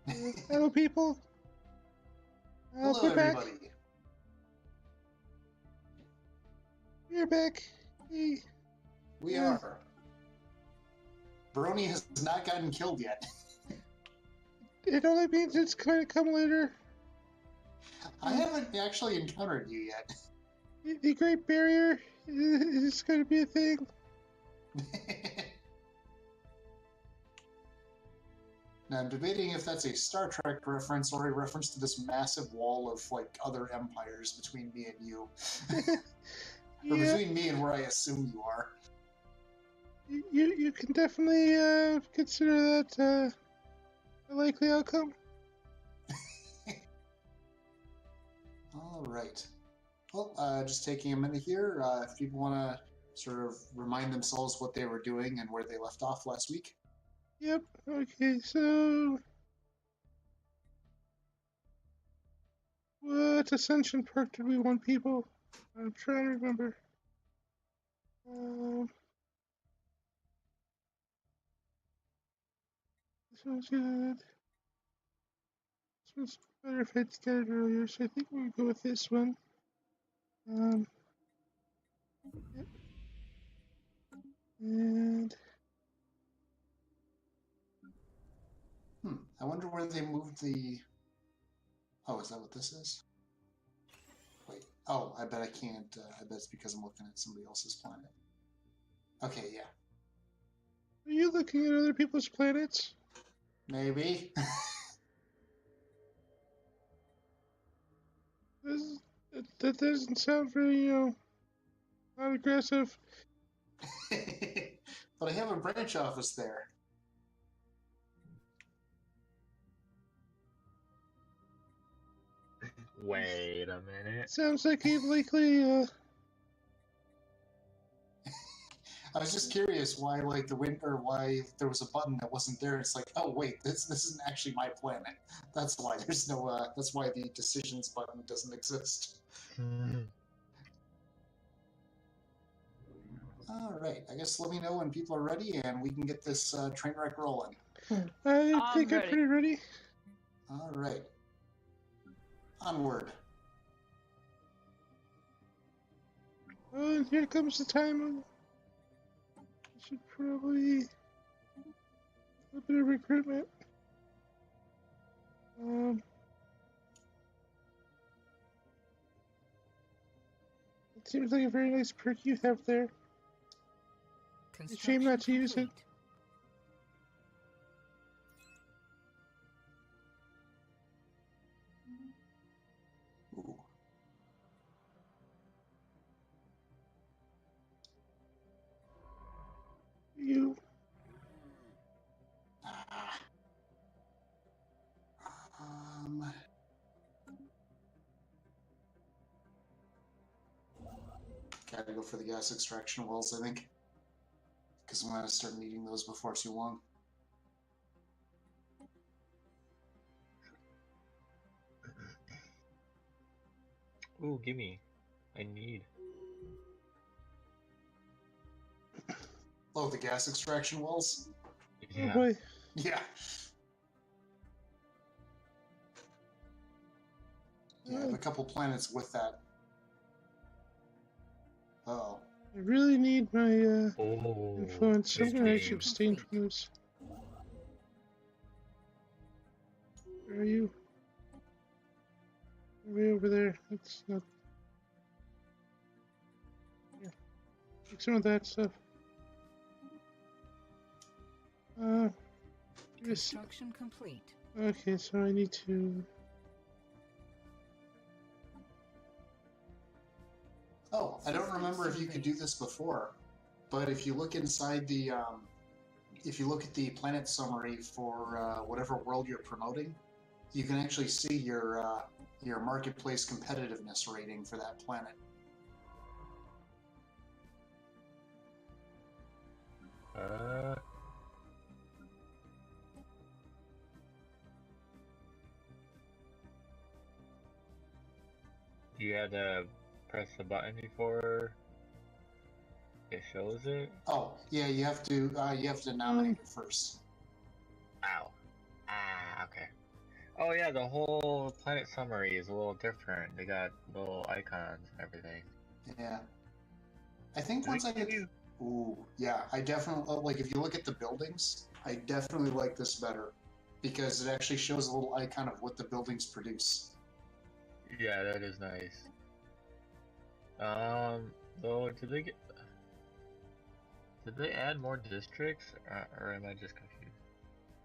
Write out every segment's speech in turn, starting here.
Hello, people. Hello, We're everybody. back. We're back. Hey. We are. Brony has not gotten killed yet. It only means it's going to come later. I haven't actually encountered you yet. The Great Barrier is going to be a thing. Now I'm debating if that's a Star Trek reference or a reference to this massive wall of like other empires between me and you. Or between me and where I assume you are. You can definitely consider that a likely outcome. All right. Well, just taking a minute here. If people want to sort of remind themselves what they were doing and where they left off last week. Yep. Okay. So, what Ascension Park did we want, people? I'm trying to remember. This one's good. This one's better if I'd got it earlier, so I think we'll go with this one. Yep. And I wonder where they moved the... Oh, is that what this is? Wait. Oh, I bet I can't. I bet it's because I'm looking at somebody else's planet. Okay, yeah. are you looking at other people's planets? Maybe. That doesn't sound very, not aggressive. But I have a branch office there. Wait a minute. Sounds like he'd likely, I was just curious why, like, why there was a button that wasn't there. It's like, oh wait, this isn't actually my planet. That's why there's no. That's why the decisions button doesn't exist. All right, I guess let me know when people are ready, and we can get this train wreck rolling. I think I'm pretty ready. All right, onward. Oh, and here comes the time. I should probably a bit of recruitment. It seems like a very nice perk you have there. It's a shame not to use it. Ooh. You. Gotta go for the gas extraction wells, I think. Because I'm gonna start needing those before too long. Ooh, gimme. I need. Oh, the gas extraction wells? Yeah. Oh boy. Yeah. Yeah, I have a couple planets with that. Uh-oh. I really need my influence. I'm gonna actually abstain from this. Where are you? Way over there. That's not. Yeah. Take some of that stuff. Construction complete. Okay, so I need to. Oh, I don't remember if you could do this before, but if you look inside the, if you look at the planet summary for whatever world you're promoting, you can actually see your marketplace competitiveness rating for that planet. You had to press the button before it shows it? Oh, yeah, you have to nominate it first. Ow. Ah, okay. Oh yeah, the whole planet summary is a little different. They got little icons and everything. Yeah. I think Does once I it give get... you? Ooh, yeah, I definitely... Like, if you look at the buildings, I definitely like this better. Because it actually shows a little icon of what the buildings produce. Yeah, that is nice. Though, did they add more districts, or am I just confused?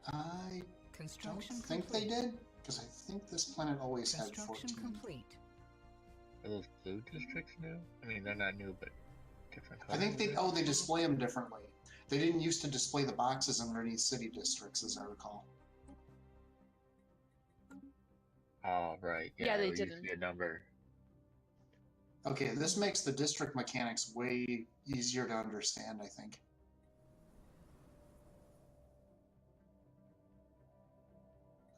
I don't Construction think complete. they did, because I think this planet always had Construction 14. complete. Are those blue districts new? I mean, they're not new, but different I colors. think they... right? Oh, they display them differently. They didn't used to display the boxes underneath city districts, as I recall. Oh, right. Yeah, they it used to didn't. be a number. Okay, this makes the district mechanics way easier to understand, I think.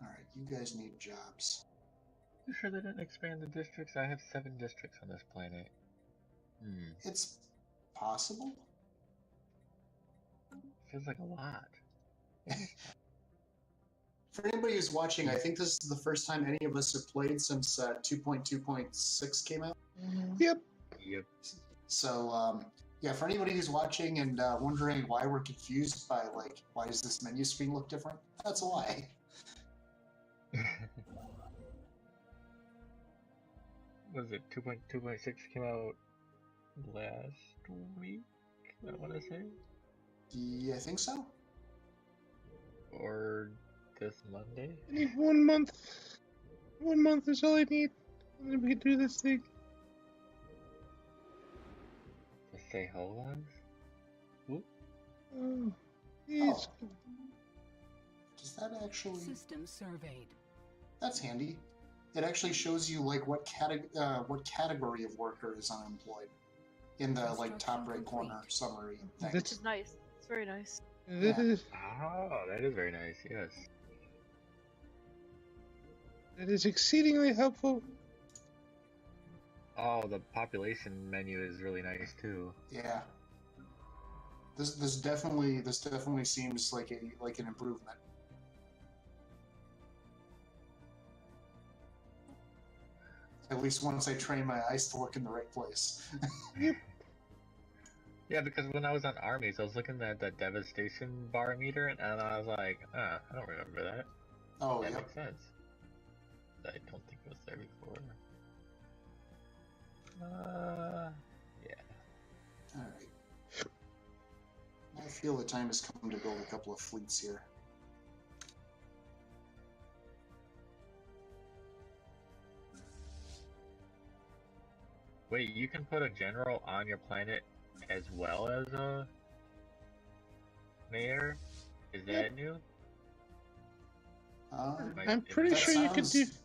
Alright, you guys need jobs. You sure they didn't expand the districts? I have 7 districts on this planet. It's possible. Feels like a lot. For anybody who's watching, I think this is the first time any of us have played since 2.2.6 came out. Yep. Yep. So, yeah, for anybody who's watching and wondering why we're confused by, like, why does this menu screen look different? That's why. Was it 2.2.6 came out last week? I want to say, Yeah, I think so. or this Monday. I need 1 month. 1 month is all I need. And then we can do this thing. To say Holons? Oh, please. Oh. Does that actually... System surveyed. That's handy. It actually shows you, like, what category of worker is unemployed in the, like, top right corner summary thing. That's- Which is nice. It's very nice. This Yeah. is, Oh, that is very nice. Yes. that is exceedingly helpful. Oh, the population menu is really nice too. Yeah. This definitely seems like an improvement. At least once I train my eyes to look in the right place. Yeah, because when I was on armies, I was looking at the devastation bar meter, and I was like, I don't remember that. Oh, That yeah. makes sense. I don't think it was there before. Yeah. Alright. I feel the time has come to build a couple of fleets here. Wait, you can put a general on your planet as well as a mayor? Is that new? Like, I'm pretty that sure you could do. sounds-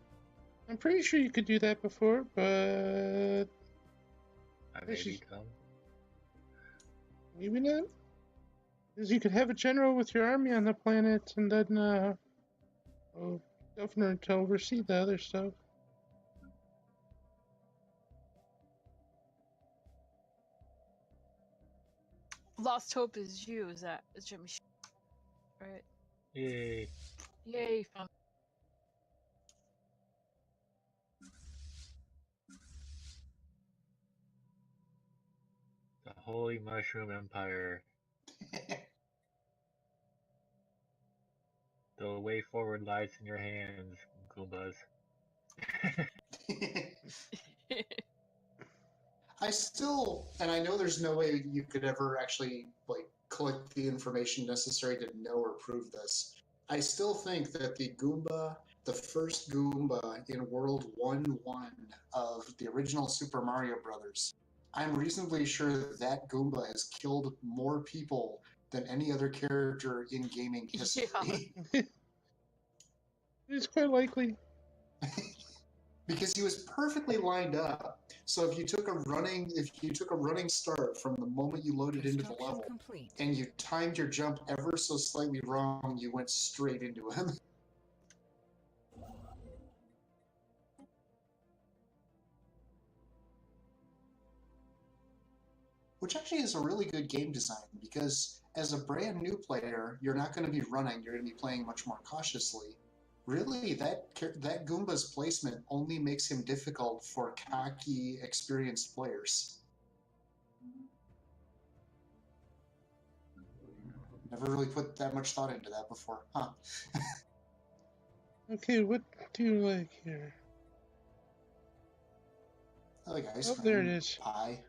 I'm pretty sure you could do that before, but I may this is- become. maybe not. Because you could have a general with your army on the planet, and then governor to oversee the other stuff. Lost Hope is you. Is Jimmy? Right. Yay. Yay! Found. The Holy Mushroom Empire. The way forward lies in your hands, Goombas. I still, and I know there's no way you could ever actually, like, collect the information necessary to know or prove this. I still think that the first Goomba in World 1-1 of the original Super Mario Brothers, I'm reasonably sure that Goomba has killed more people than any other character in gaming history. It's quite likely. Because he was perfectly lined up. So if you took a running start from the moment you loaded into the Construction level, complete. and you timed your jump ever so slightly wrong, you went straight into him. Which actually is a really good game design, because as a brand new player, you're not going to be running, you're going to be playing much more cautiously. Really, that Goomba's placement only makes him difficult for cocky, experienced players. Never really put that much thought into that before, huh? Okay, what do you like here? I like ice Oh, cream, there it is. pie.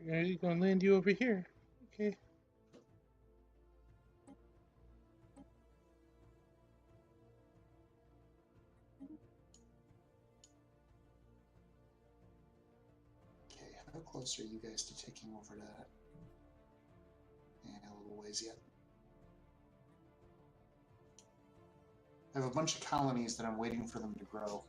You're gonna land you over here. Okay. Okay, how close are you guys to taking over that? Yeah, a little ways yet. I have a bunch of colonies that I'm waiting for them to grow.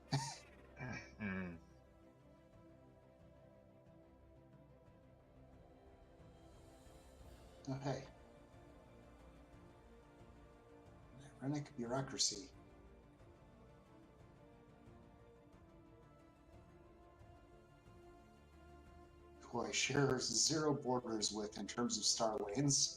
Oh, hey. Ironic bureaucracy. Who I share zero borders with in terms of star lanes.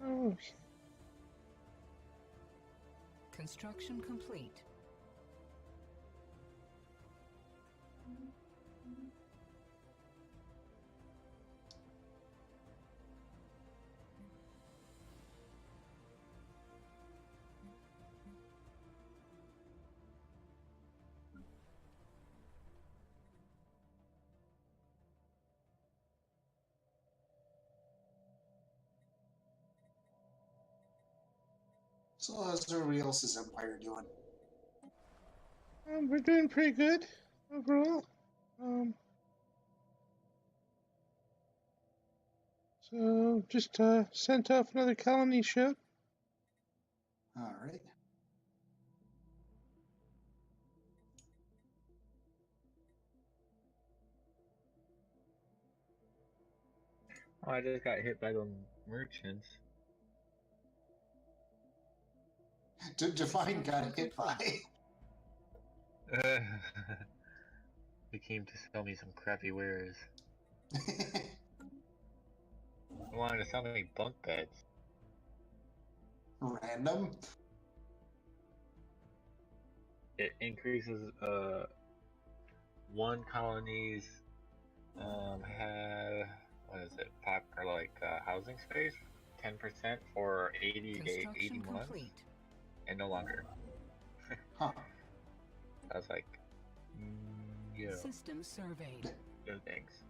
Oh, Construction complete. So how's everybody else's empire doing? we're doing pretty good overall. So just sent off another colony ship. All right. Oh, I just got hit by the merchants. Define got hit by. They came to sell me some crappy wares. They wanted to sell me bunk beds. Random? It increases one colony's have what is it, housing space 10% for 80 to 80 months Complete. and no longer. Huh. I was like, yeah, System surveyed. no thanks.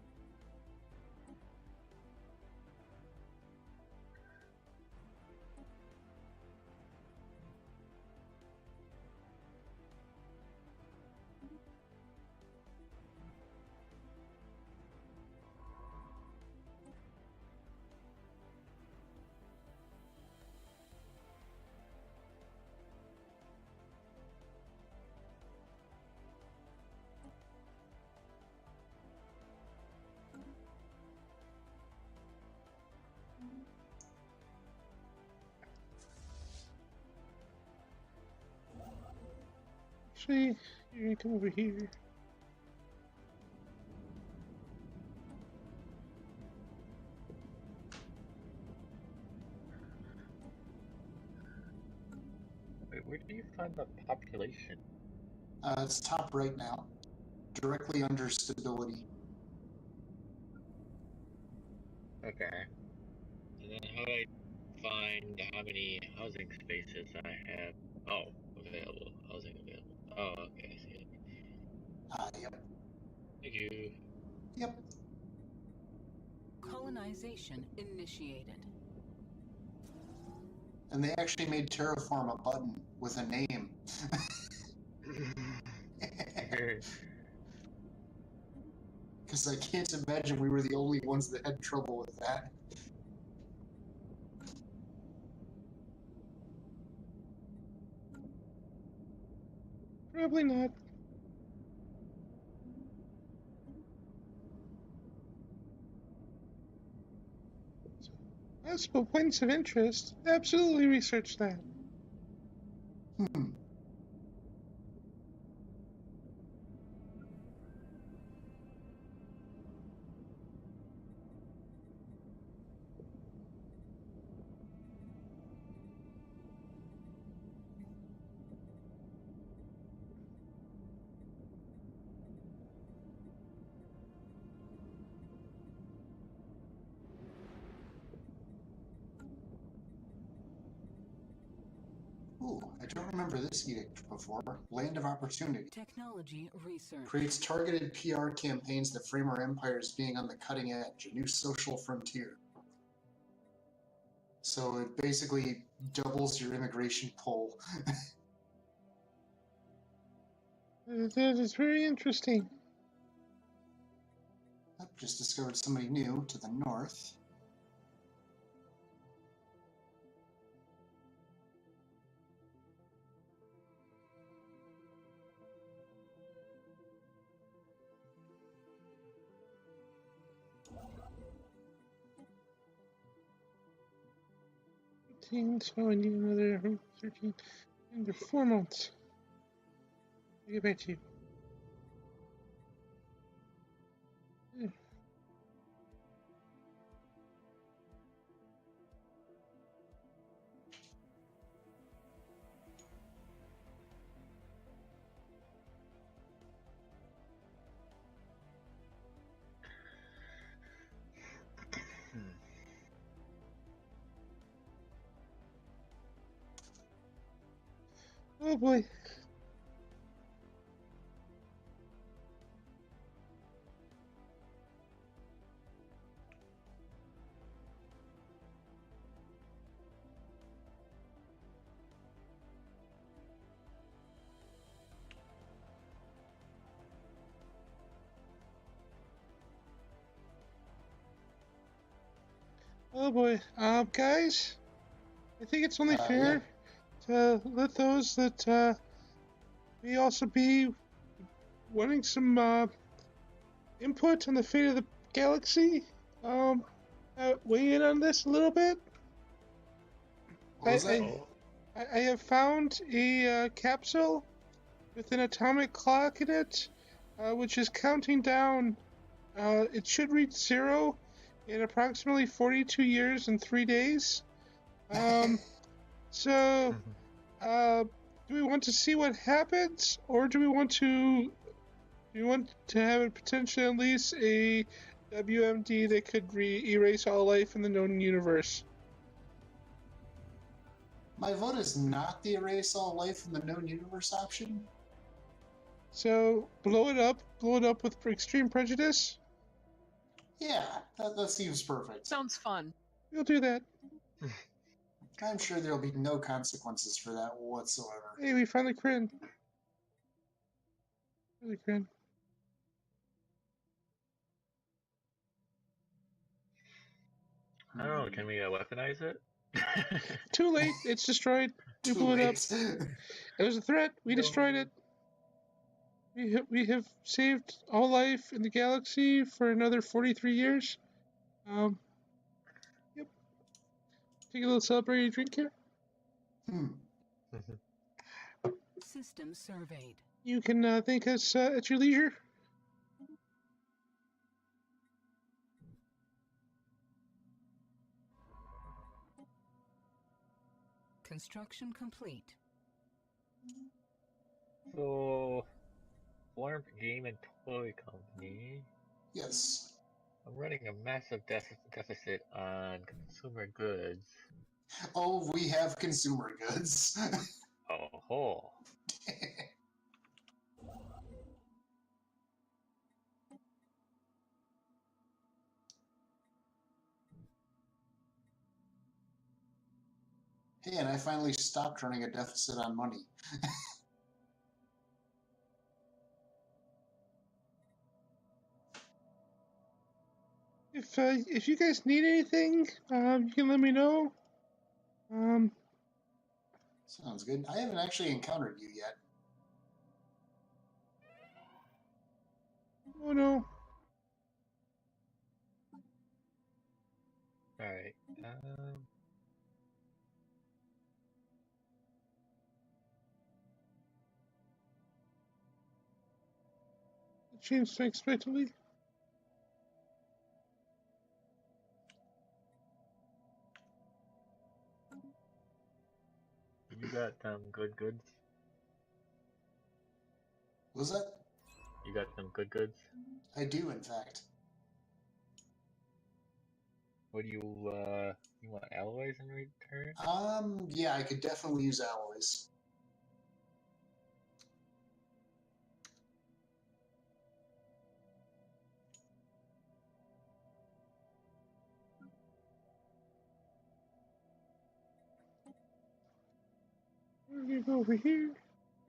Actually, you're gonna come over here. Wait, where do you find the population? It's top right now. Directly under stability. Okay. And then how do I find how many housing spaces I have? Oh, available. Housing available. Oh, okay, I see it. Yep. Thank you. Yep. Colonization initiated. And they actually made Terraform a button with a name. Because I can't imagine we were the only ones that had trouble with that. Probably not. Possible points of interest. Absolutely research that. Ooh, I don't remember this edict before. Land of Opportunity. Technology research. Creates targeted PR campaigns that frame our empire as being on the cutting edge, a new social frontier. So it basically doubles your immigration pool. That is very interesting. I've just discovered somebody new to the north. So I need another 13 under 4 months. I'll get back to you. Oh boy. Oh boy. Guys, I think it's only fair to let those that may also be wanting some input on the fate of the galaxy weigh in on this a little bit. What was that? I have found a capsule with an atomic clock in it, which is counting down. It should reach 0 in approximately 42 years and 3 days. So, do we want to see what happens, or do we want to have it potentially unleash a WMD that could erase all life in the known universe? My vote is not the erase all life in the known universe option. So, blow it up with extreme prejudice? Yeah, that seems perfect. Sounds fun. We'll do that. I'm sure there'll be no consequences for that whatsoever. Hey, we found the Kryn. The Kryn. I don't know, can we weaponize it? Too late, it's destroyed. We blew it up. It was a threat, we destroyed it. We have saved all life in the galaxy for another 43 years. Yep. Take a little celebratory drink here. System surveyed. You can thank us at your leisure. Construction complete. So, Warm Game and Toy Company. Yes. I'm running a massive deficit on consumer goods. Oh, we have consumer goods. Oh ho. Hey, and I finally stopped running a deficit on money. If you guys need anything, you can let me know. Sounds good. I haven't actually encountered you yet. Oh no. Alright. It changed unexpectedly. You got good goods? Was that? You got some good goods? I do, in fact. What do you want alloys alloys in return? Yeah, I could definitely use alloys. We're gonna go over here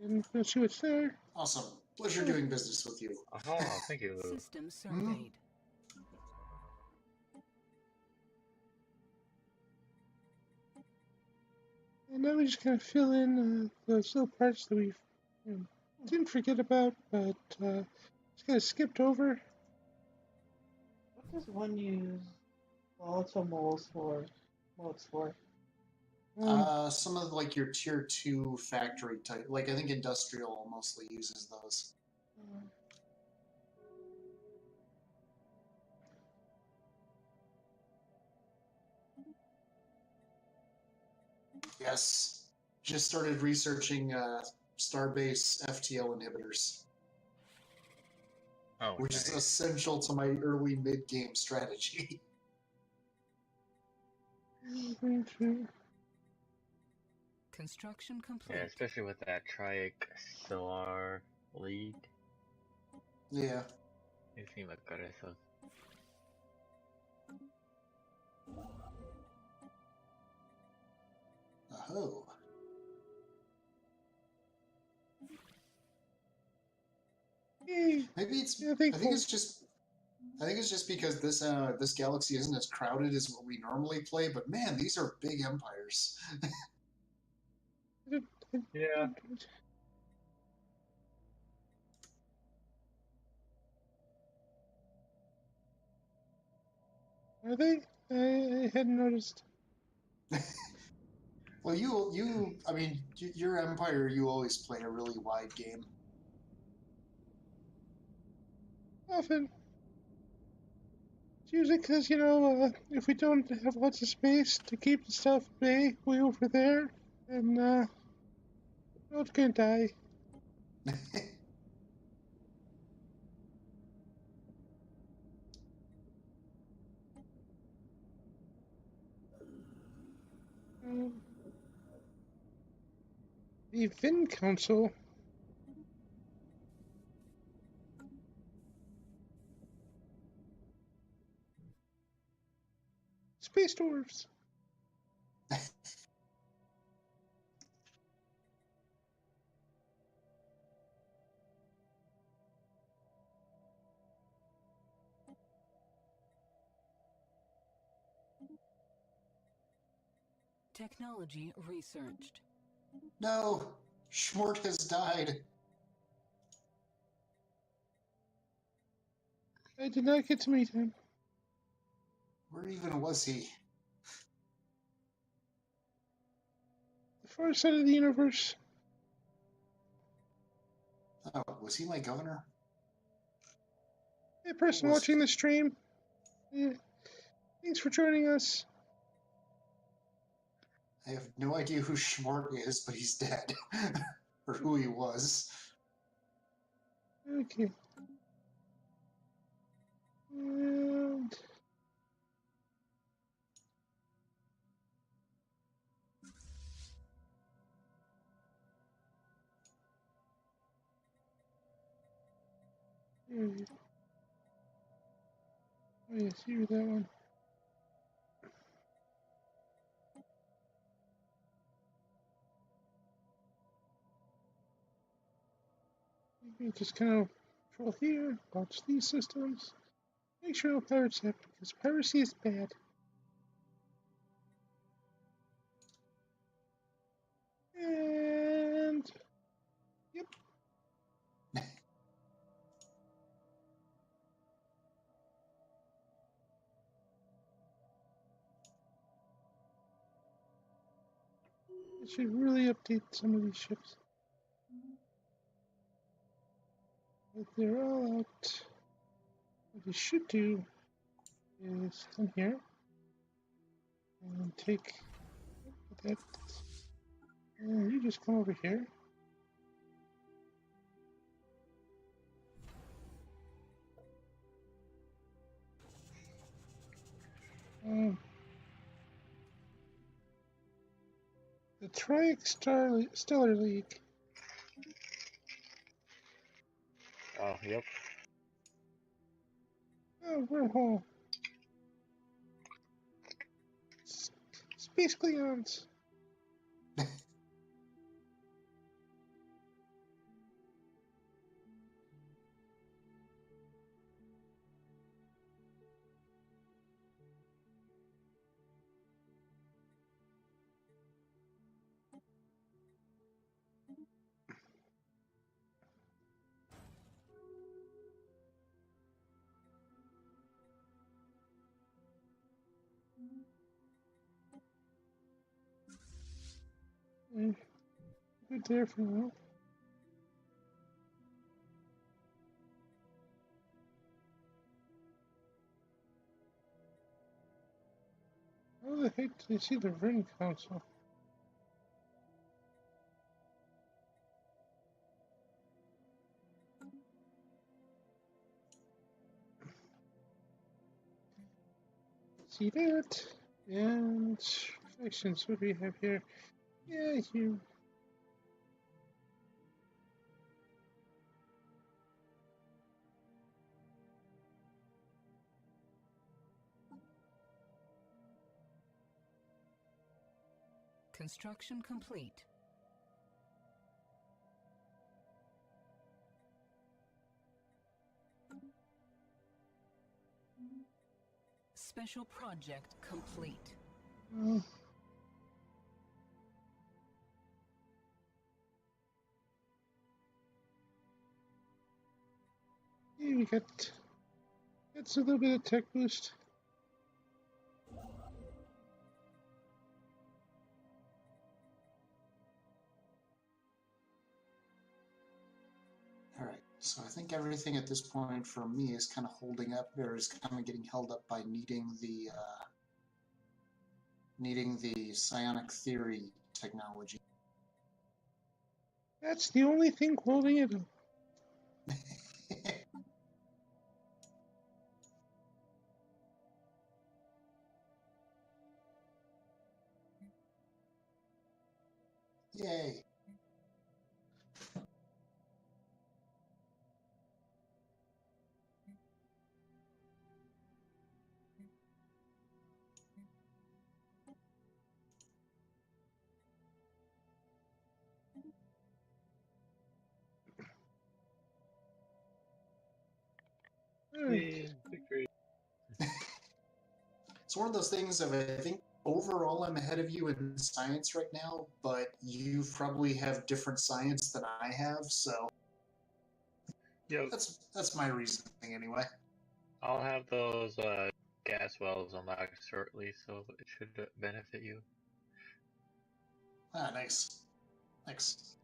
and go see what's there. Awesome. Pleasure doing business with you. Oh, thank you. System surveyed. And now we just kind of fill in those little parts that we didn't forget about, but just kind of skipped over. What does one use volatile moles for? Moles for? Some of like your tier 2 factory type, like I think industrial mostly uses those. Yes, just started researching Starbase FTL inhibitors, Oh, which is nice. essential to my early mid-game strategy. Construction complete. Yeah, especially with that Triac Stellar lead. Yeah. Encima cabeza. Oh. Maybe it's. Yeah, I think it's just. I think it's just because this galaxy isn't as crowded as what we normally play. But man, these are big empires. Yeah. Are they? I hadn't noticed. Well, I mean, your empire, you always play a really wide game. Often. It's usually because, if we don't have lots of space to keep the stuff way over there, then, it's gonna die. The Vin Council. Space Dwarfs. Technology researched. No, Schmort has died. I did not get to meet him. Where even was he? The far side of the universe. Oh, was he my governor? Hey, person watching the stream. Yeah. Thanks for joining us. I have no idea who Schmort is, but he's dead. Or who he was. Okay. And... oh, yes, you that one. You just kind of control here, watch these systems. Make sure no pirates happen, because piracy is bad. And... Yep. I should really update some of these ships. But they're all out. What we should do is come here and take that. And you just come over here. The Stellar League. Oh, yep. Oh, wormhole. Space Cleons. Good there for now. How the heck did I see the Ring Council? See that? And factions, what do we have here? Yeah, here. Construction complete. Special project complete. Yeah, we got a little bit of tech boost. All right. So I think everything at this point for me is kind of holding up, or is kind of getting held up by needing the psionic theory technology. That's the only thing holding it up. Yay. Victory. It's one of those things of, I think overall I'm ahead of you in science right now, but you probably have different science than I have, so Yep. that's my reasoning anyway. I'll have those gas wells unlocked shortly, so it should benefit you. Ah, nice. Thanks.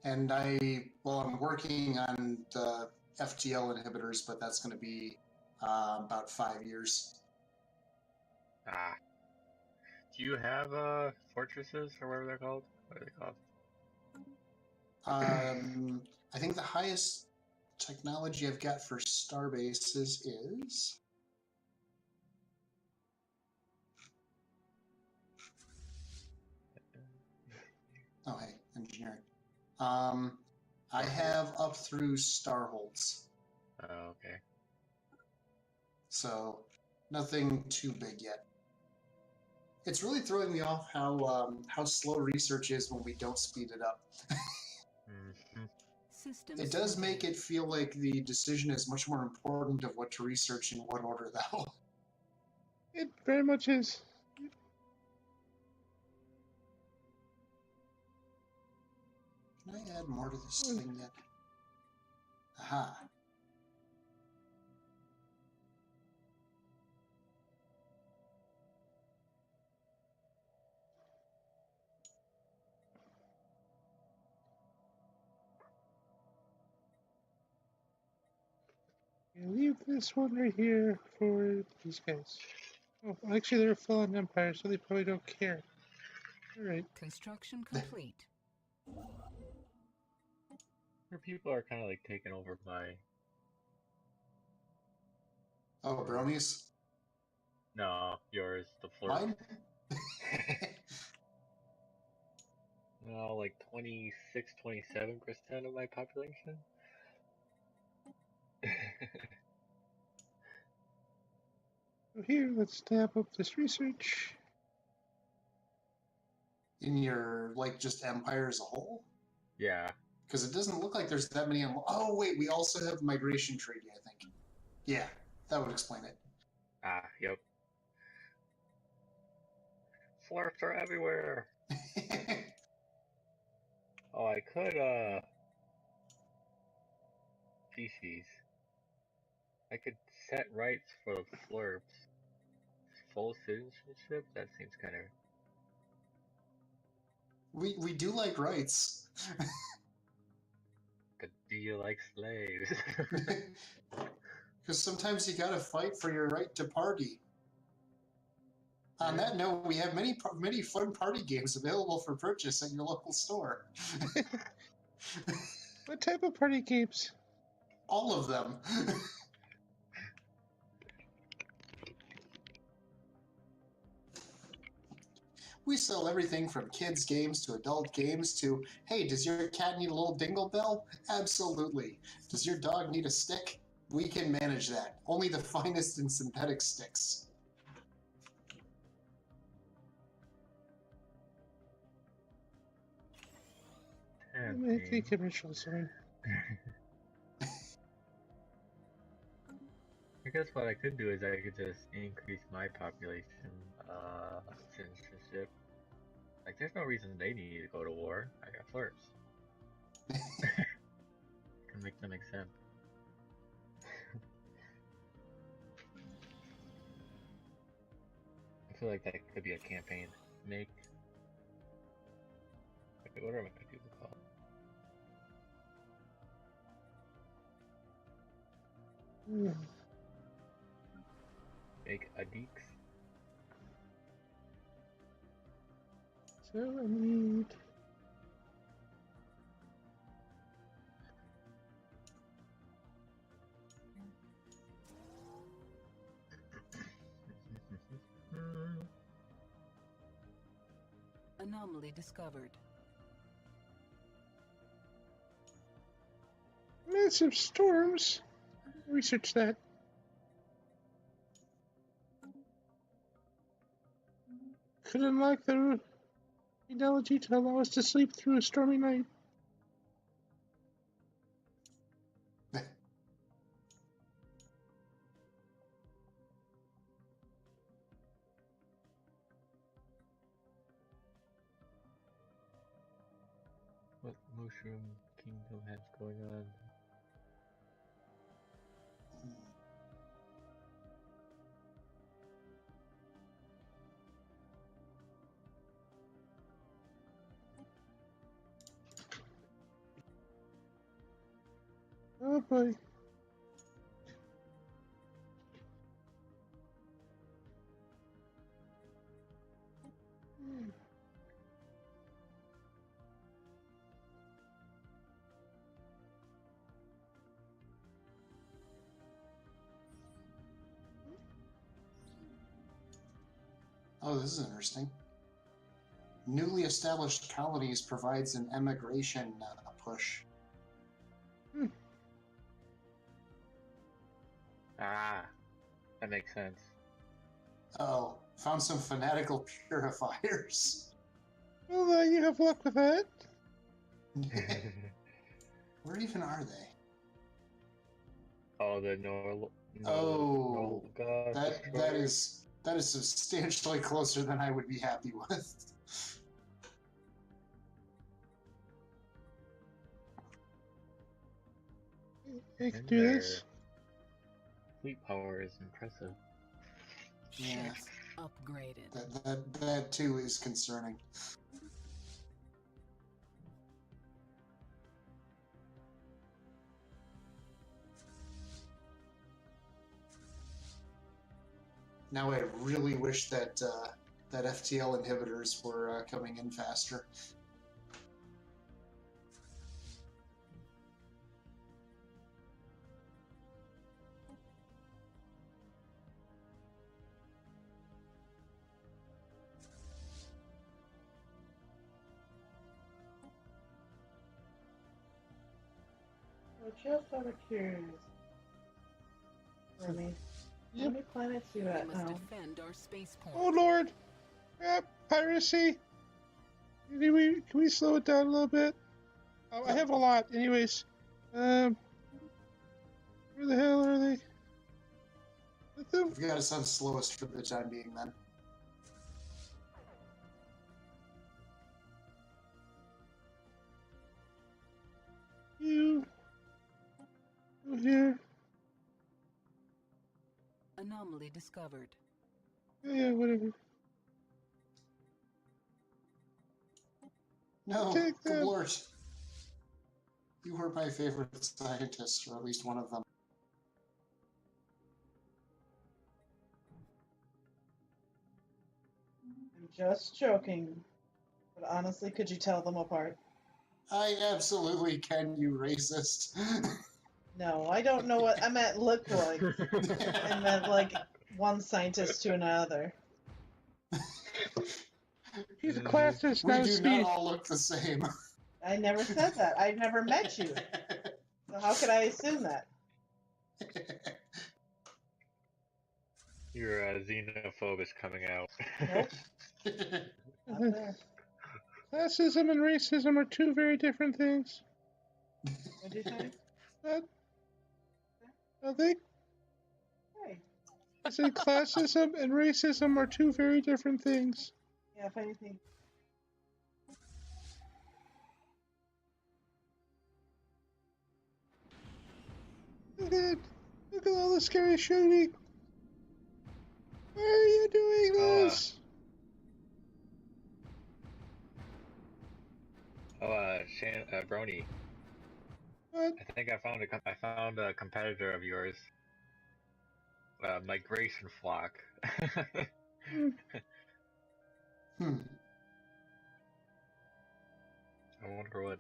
And I'm working on the FTL inhibitors, but that's going to be about 5 years. Ah. Do you have fortresses or whatever they're called? What are they called? I think the highest technology I've got for star bases is... Oh, hey, engineering. I have up through Starholds. Oh, okay. So, nothing too big yet. It's really throwing me off how slow research is when we don't speed it up. It does make it feel like the decision is much more important of what to research in what order, though. It very much is. Can I add more to this thing yet? Aha. I'll leave this one right here for these guys. Oh, actually, they're a fallen empire, so they probably don't care. Alright. Construction complete. Your people are kind of like taking over my... Oh, bronies? No, yours, the floor. Mine? now like 26, 27% of my population. So here, let's tab up this research. In your, like, just empire as a whole? Yeah. Because it doesn't look like there's that many. Oh, wait, we also have migration treaty, I think. Yeah, that would explain it. Ah, yep. Slurps are everywhere. Oh, I could, species. I could set rights for the slurps. Full citizenship? That seems kind of... We do like rights. But do you like slaves? Because sometimes you gotta fight for your right to party. On that note, we have many fun party games available for purchase at your local store. What type of party games? All of them. We sell everything from kids' games to adult games to, hey, does your cat need a little dingle bell? Absolutely. Does your dog need a stick? We can manage that. Only the finest in synthetic sticks. I'm going to take commercial zone. I guess what I could do is I could just increase my population, citizenship. Like, there's no reason they need to go to war. I got flirts. Can make them exempt. I feel like that could be a campaign. Make... What are my people called? Make a deeks. So I need... Anomaly discovered. Massive storms. Research that. Could unlock the analogy to allow us to sleep through a stormy night. What Mushroom Kingdom has going on? Oh boy. Oh, this is interesting. Newly established colonies provides an emigration push. Ah, that makes sense. Oh, found some fanatical purifiers. Well, you have luck with that. Where even are they? Oh, the that is substantially closer than I would be happy with. I can do this. Fleet power is impressive. Yeah, Upgraded. That too is concerning. Now I really wish that that FTL inhibitors were coming in faster. So just out of curiosity, Remy, how many planets you We at must now? defend our spaceport. Oh Lord! Piracy! Can we slow it down a little bit? Oh, I have a lot. Anyways, where the hell are they? We've got us on slowest for the time being, then. You over here? Anomaly discovered. Yeah, whatever. No, Take them. Gablort. You were my favorite scientist, or at least one of them. I'm just joking. But honestly, could you tell them apart? I absolutely can, you racist. No, I don't know what I meant look like. I meant like one scientist to another. He's a classist, We not a do speed. not all look the same. I never said that. I've never met you. So how could I assume that? Your xenophobe is coming out. Nope. Not there. Classism and racism are two very different things. What'd you say? Nothing? Hey. I said classism and racism are two very different things. Yeah, if anything. Look at all the scary shooting. Why are you doing this? Brony. What? I think I found a competitor of yours. Migration Flock. Hmm. I wonder what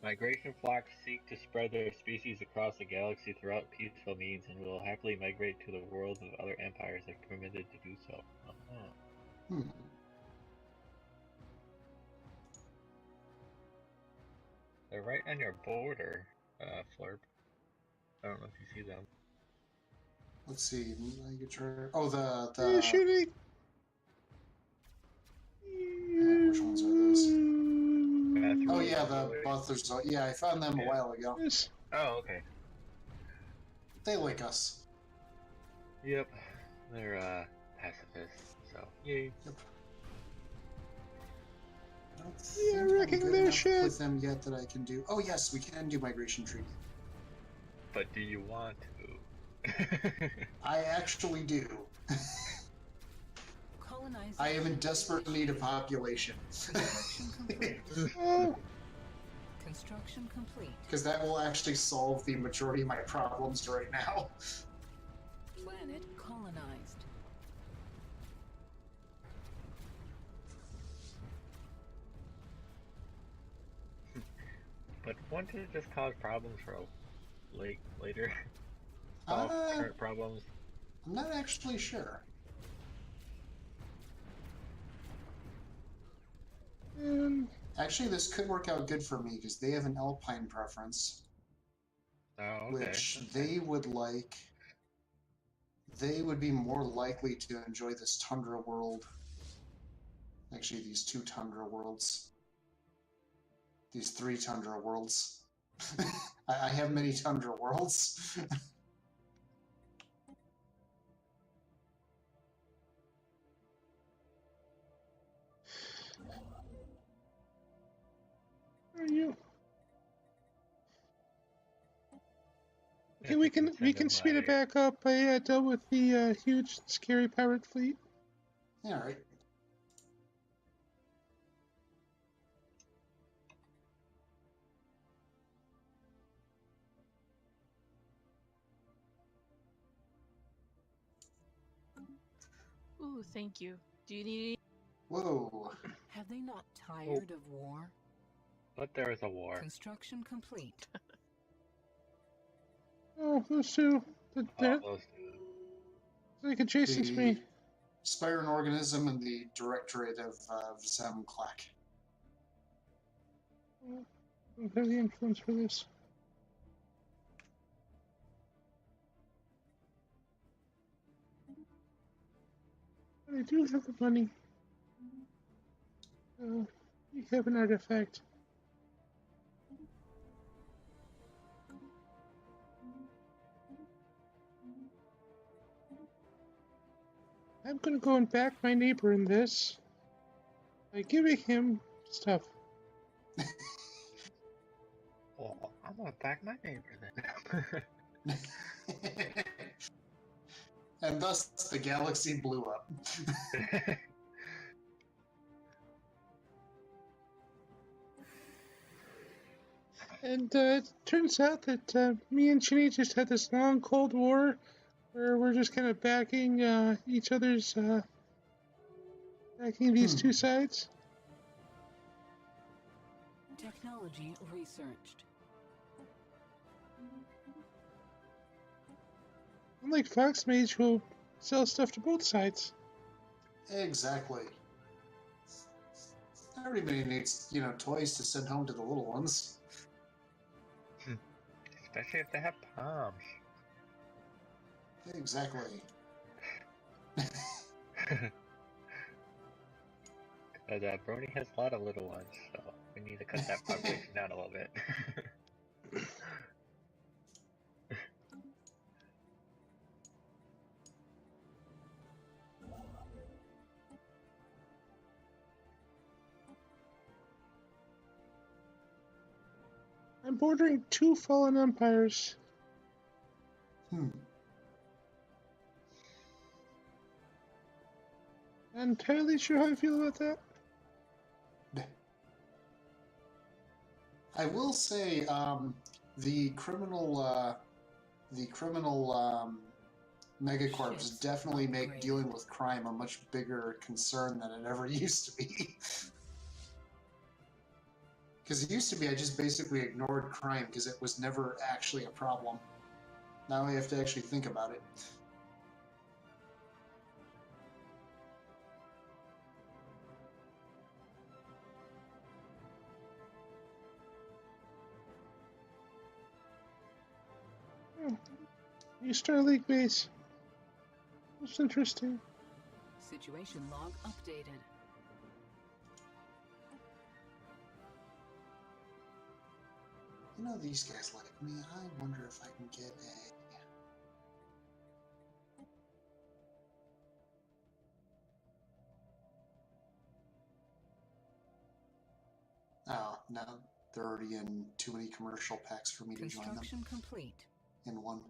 Migration flocks seek to spread their species across the galaxy throughout peaceful means and will happily migrate to the worlds of other empires if permitted to do so. Hmm. They're right on your border, Flurp. I don't know if you see them. Let's see. Migratory. Oh, Are the. you shooting? Which ones are those? Matthew, Oh yeah, the Buthers. Yeah, I found them a while ago. Yes. Oh, okay. They like us. Yep. They're pacifists, so yay. Yep. I don't Yeah, think I'm wrecking good their enough shit. with them yet that I can do. Oh yes, we can do migration treaty. But do you want to? I actually do. I am in desperate need of population. Oh, Construction complete. Because that will actually solve the majority of my problems right now. Planet colonized. But wouldn't it just cause problems for later? Solve current problems? I'm not actually sure. Actually, this could work out good for me because they have an alpine preference, Oh, okay. which they would like. They would be more likely to enjoy this tundra world. Actually, these two tundra worlds. These three tundra worlds. I have many tundra worlds. where are you? Okay, we can speed it back up. I dealt with the huge, scary pirate fleet. Yeah, right. Ooh, thank you. Do you need Whoa. Have they not tired of war? But there is a war. Construction complete. Oh, those two. Those two. They can chase me. Spiron organism and the Directorate of Zemklak. I don't have the influence for this. But I do have the money. We have an artifact. I'm gonna go and back my neighbor in this by giving him stuff. Well, I'm gonna back my neighbor then. And thus the galaxy blew up. And it turns out that me and Chinny just had this long Cold War where we're just kind of backing each other's, backing these two sides. Technology researched. Unlike FoxMage, who sells stuff to both sides. Exactly. Everybody needs, toys to send home to the little ones. Especially if they have palms. Exactly. Brony has a lot of little ones, so we need to cut that population down a little bit. I'm bordering 2 fallen empires. Hmm. Not entirely sure how I feel about that. I will say, the criminal megacorps definitely make dealing with crime a much bigger concern than it ever used to be. Because it used to be I just basically ignored crime because it was never actually a problem. Now I have to actually think about it. New Starlink base. Most interesting. Situation log updated. These guys like me. I wonder if I can get a... Oh, no. They're already in too many commercial packs for me to join them. Construction complete. In one.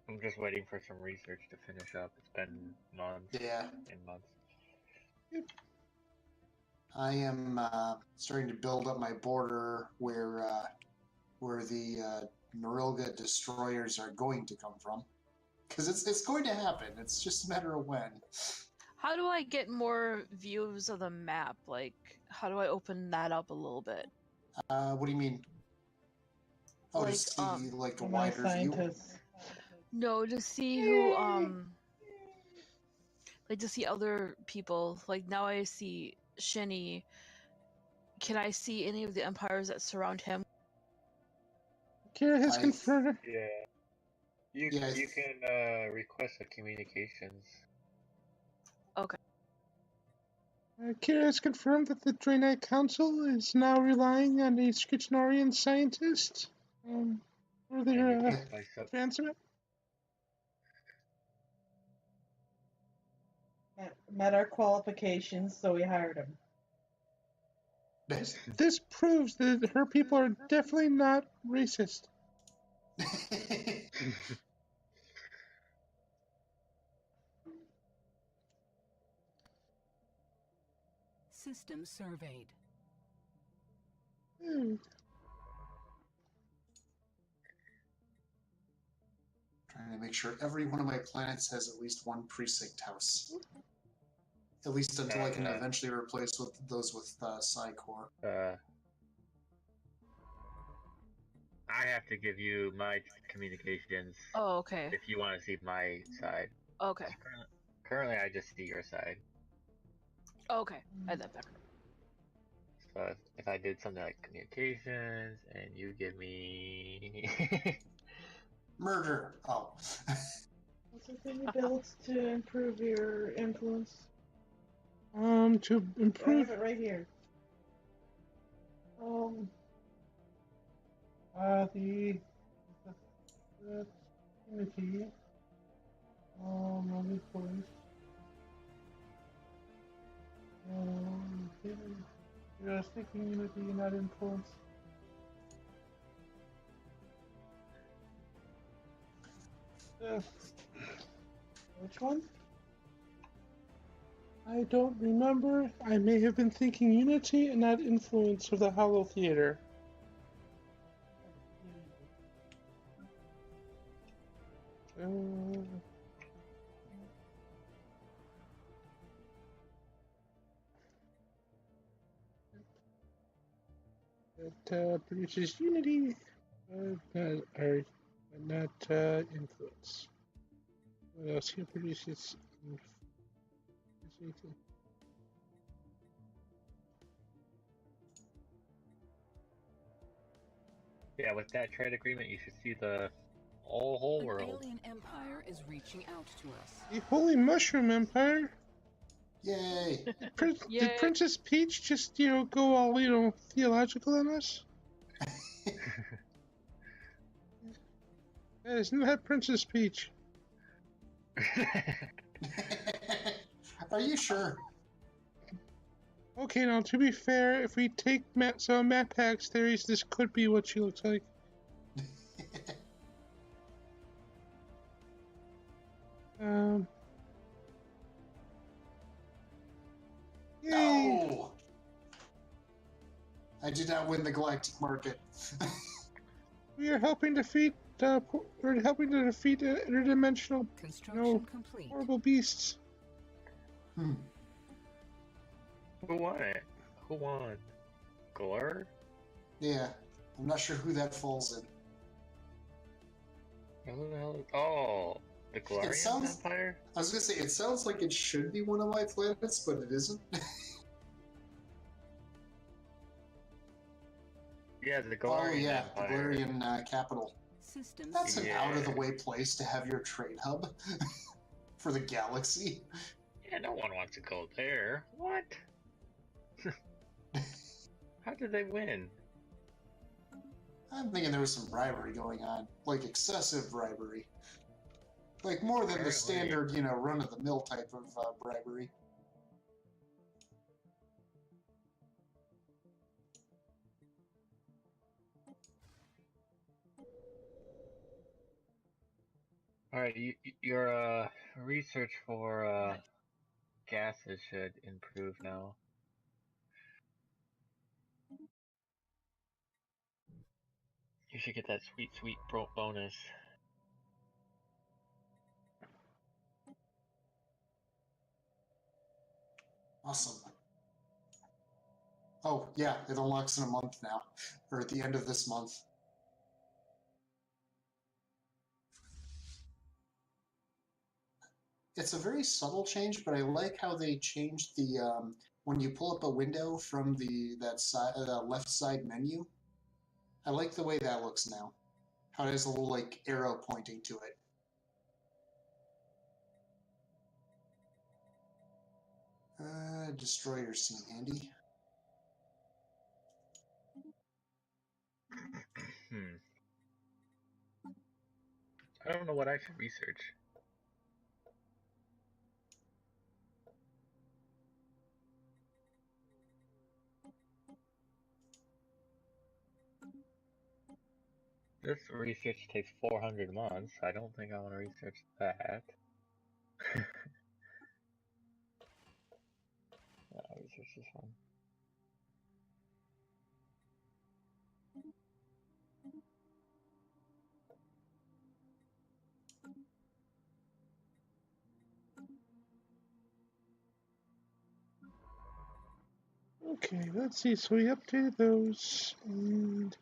I'm just waiting for some research to finish up. It's been months. Yeah. And months. I am starting to build up my border where the Norilga destroyers are going to come from. Because it's going to happen. It's just a matter of when. How do I get more views of the map? Like, how do I open that up a little bit? What do you mean? Oh, Like, to see like a My wider view. scientists. No, to see who, like to see other people. Like now I see Shinny. Can I see any of the empires that surround him? Kira has confirmed. Yeah. You can request a communications. Okay. Kira has confirmed that the Draenei Council is now relying on a Skitchnarian scientist for their advancement. Met our qualifications, so we hired him. This proves that her people are definitely not racist. System surveyed. Hmm. Trying to make sure every one of my planets has at least one precinct house. At least until I can eventually replace those with Psy-Core. I have to give you my communications. Oh, okay. If you want to see my side. Okay. Currently, I just see your side. Okay. I had that back. So if I did something like communications, and you give me Murder. Oh. What's the thing you built to improve your influence? To I improve. have it right here. The unity. Let me place. Yeah, sticking unity, not influence. Which one? I don't remember. I may have been thinking unity and not influence of the Hollow Theater. It produces unity, not influence. What else here produces? yeah, with that trade agreement, you should see the whole An world. alien empire is reaching out to us. The Holy Mushroom Empire. Yay! Did Princess Peach just, go all, theological on us? Yeah, isn't that Princess Peach? Are you sure? Okay, now to be fair, if we take some of Matt Pack's theories, this could be what she looks like. Yay. No! I did not win the galactic market. We are helping defeat. We're helping to defeat interdimensional, Construction complete. horrible beasts. Hmm. Who won it? Who won? Glur? Yeah, I'm not sure who that falls in. Who the hell? Oh, the Glorian Empire? I was gonna say, it sounds like it should be one of my planets, but it isn't. Yeah, the Glorian Oh yeah, Empire. the Glorian capital. Systems. That's an out-of-the-way place to have your trade hub for the galaxy. Yeah, no one wants to go there. What? How did they win? I'm thinking there was some bribery going on, like excessive bribery. Like more than the standard, run-of-the-mill type of bribery. Alright, your research for gases should improve now. You should get that sweet bonus. Awesome. Oh, yeah, it unlocks in a month now, or at the end of this month. It's a very subtle change, but I like how they changed the, when you pull up a window from that left side menu. I like the way that looks now. How it has a little, like, arrow pointing to it. Destroyers seem handy. I don't know what I should research. This research takes 400 months. I don't think I want to research that. Research this one. Okay, let's see. So we updated those, and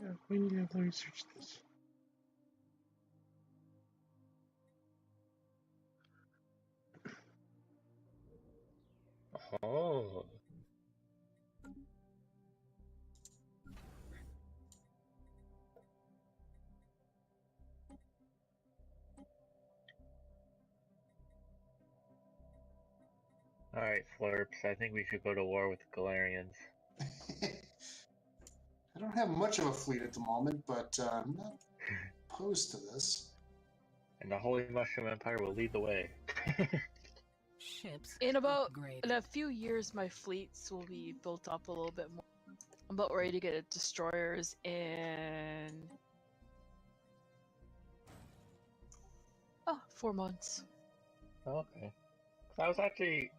yeah, we need to have to research this. Oh. Alright, Slurps, I think we should go to war with the Galarians. I don't have much of a fleet at the moment, but I'm not opposed to this. And the Holy Mushroom Empire will lead the way. Ships In upgraded. a few years, my fleets will be built up a little bit more. I'm about ready to get destroyers in 4 months. Okay. I was actually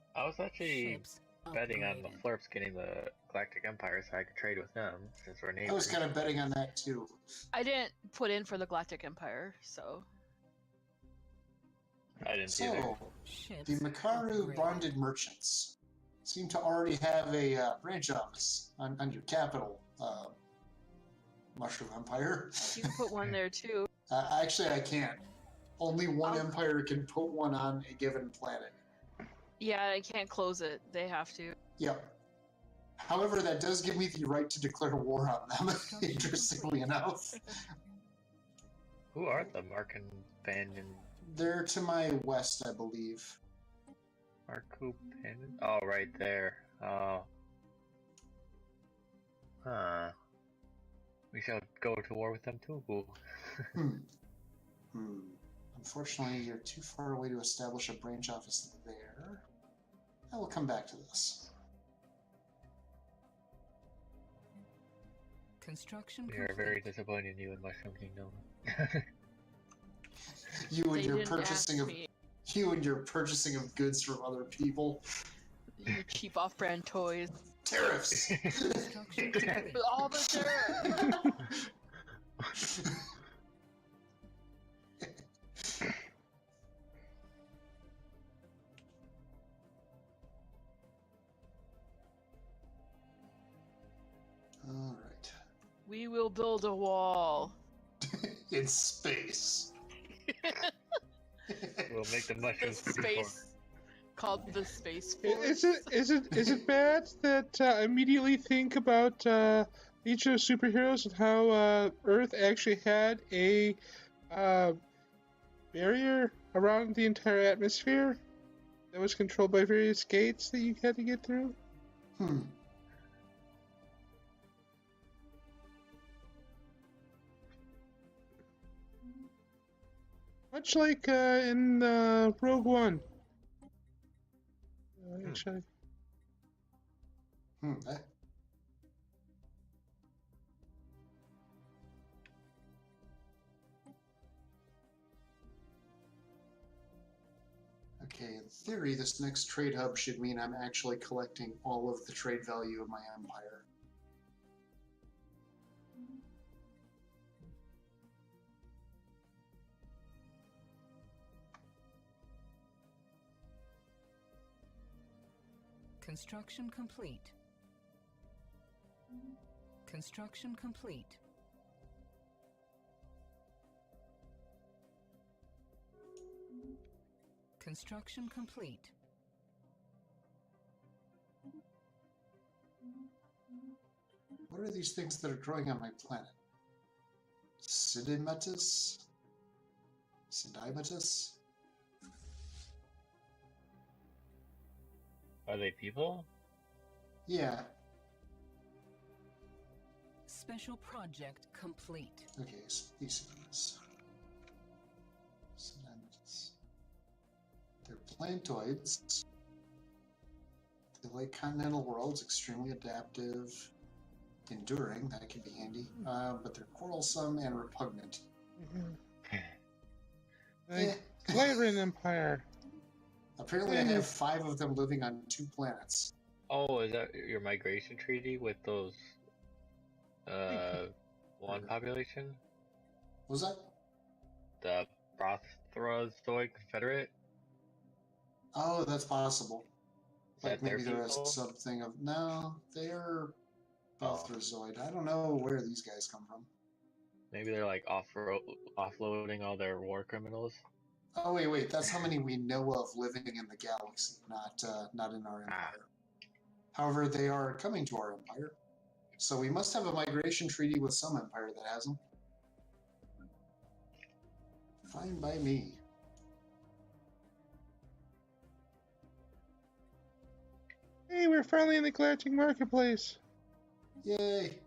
Ships betting on the upgraded. Flurps getting the Galactic Empire so I could trade with them, since we're neighbors. I was kind of betting on that too. I didn't put in for the Galactic Empire, so I didn't either. So, Ships the Makaru upgraded. bonded merchants seem to already have a branch office on your capital, Mushroom Empire. you can put one there too. Actually, I can't. Only one empire can put one on a given planet. Yeah, I can't close it. They have to. Yep. However, that does give me the right to declare war on them, interestingly enough. Who are the Markan Bandit? They're to my west, I believe. Marku Bandit? Oh, right there. Oh. Huh. We shall go to war with them too. Unfortunately, you're too far away to establish a branch office there. I will come back to this. Construction We are complete. very disappointed in you in Mushroom Kingdom. You and They your didn't purchasing ask of me. you and your purchasing of goods from other people. Your cheap off-brand toys. Tariffs. Construction complete. All the tariffs. All right. We will build a wall. In space. We'll make the The mushrooms space called the Space Force. Is it bad that I immediately think about each of the superheroes and how Earth actually had a barrier around the entire atmosphere that was controlled by various gates that you had to get through? Much like in Rogue One. Actually, Okay, in theory, this next trade hub should mean I'm actually collecting all of the trade value of my empire. Construction complete. Construction complete. Construction complete. What are these things that are growing on my planet? Sidimatus? Sidimatus? Are they people? Yeah. Special project complete. Okay, so these things. Sidimatus. They're plantoids. They like continental worlds, extremely adaptive, enduring, that can be handy, but they're quarrelsome and repugnant. the Galarian Empire. Apparently I have 5 of them living on 2 planets. Oh, is that your migration treaty with those one population? What was that? The Brothrozoid Confederate? Oh, that's possible. Like maybe they're a something of no, they're Balthrazoid. I don't know where these guys come from. Maybe they're like offloading all their war criminals. Oh wait, that's how many we know of living in the galaxy, not in our empire. However, they are coming to our empire, so we must have a migration treaty with some empire that has them. Fine by me. Hey, we're finally in the Galactic Marketplace. Yay!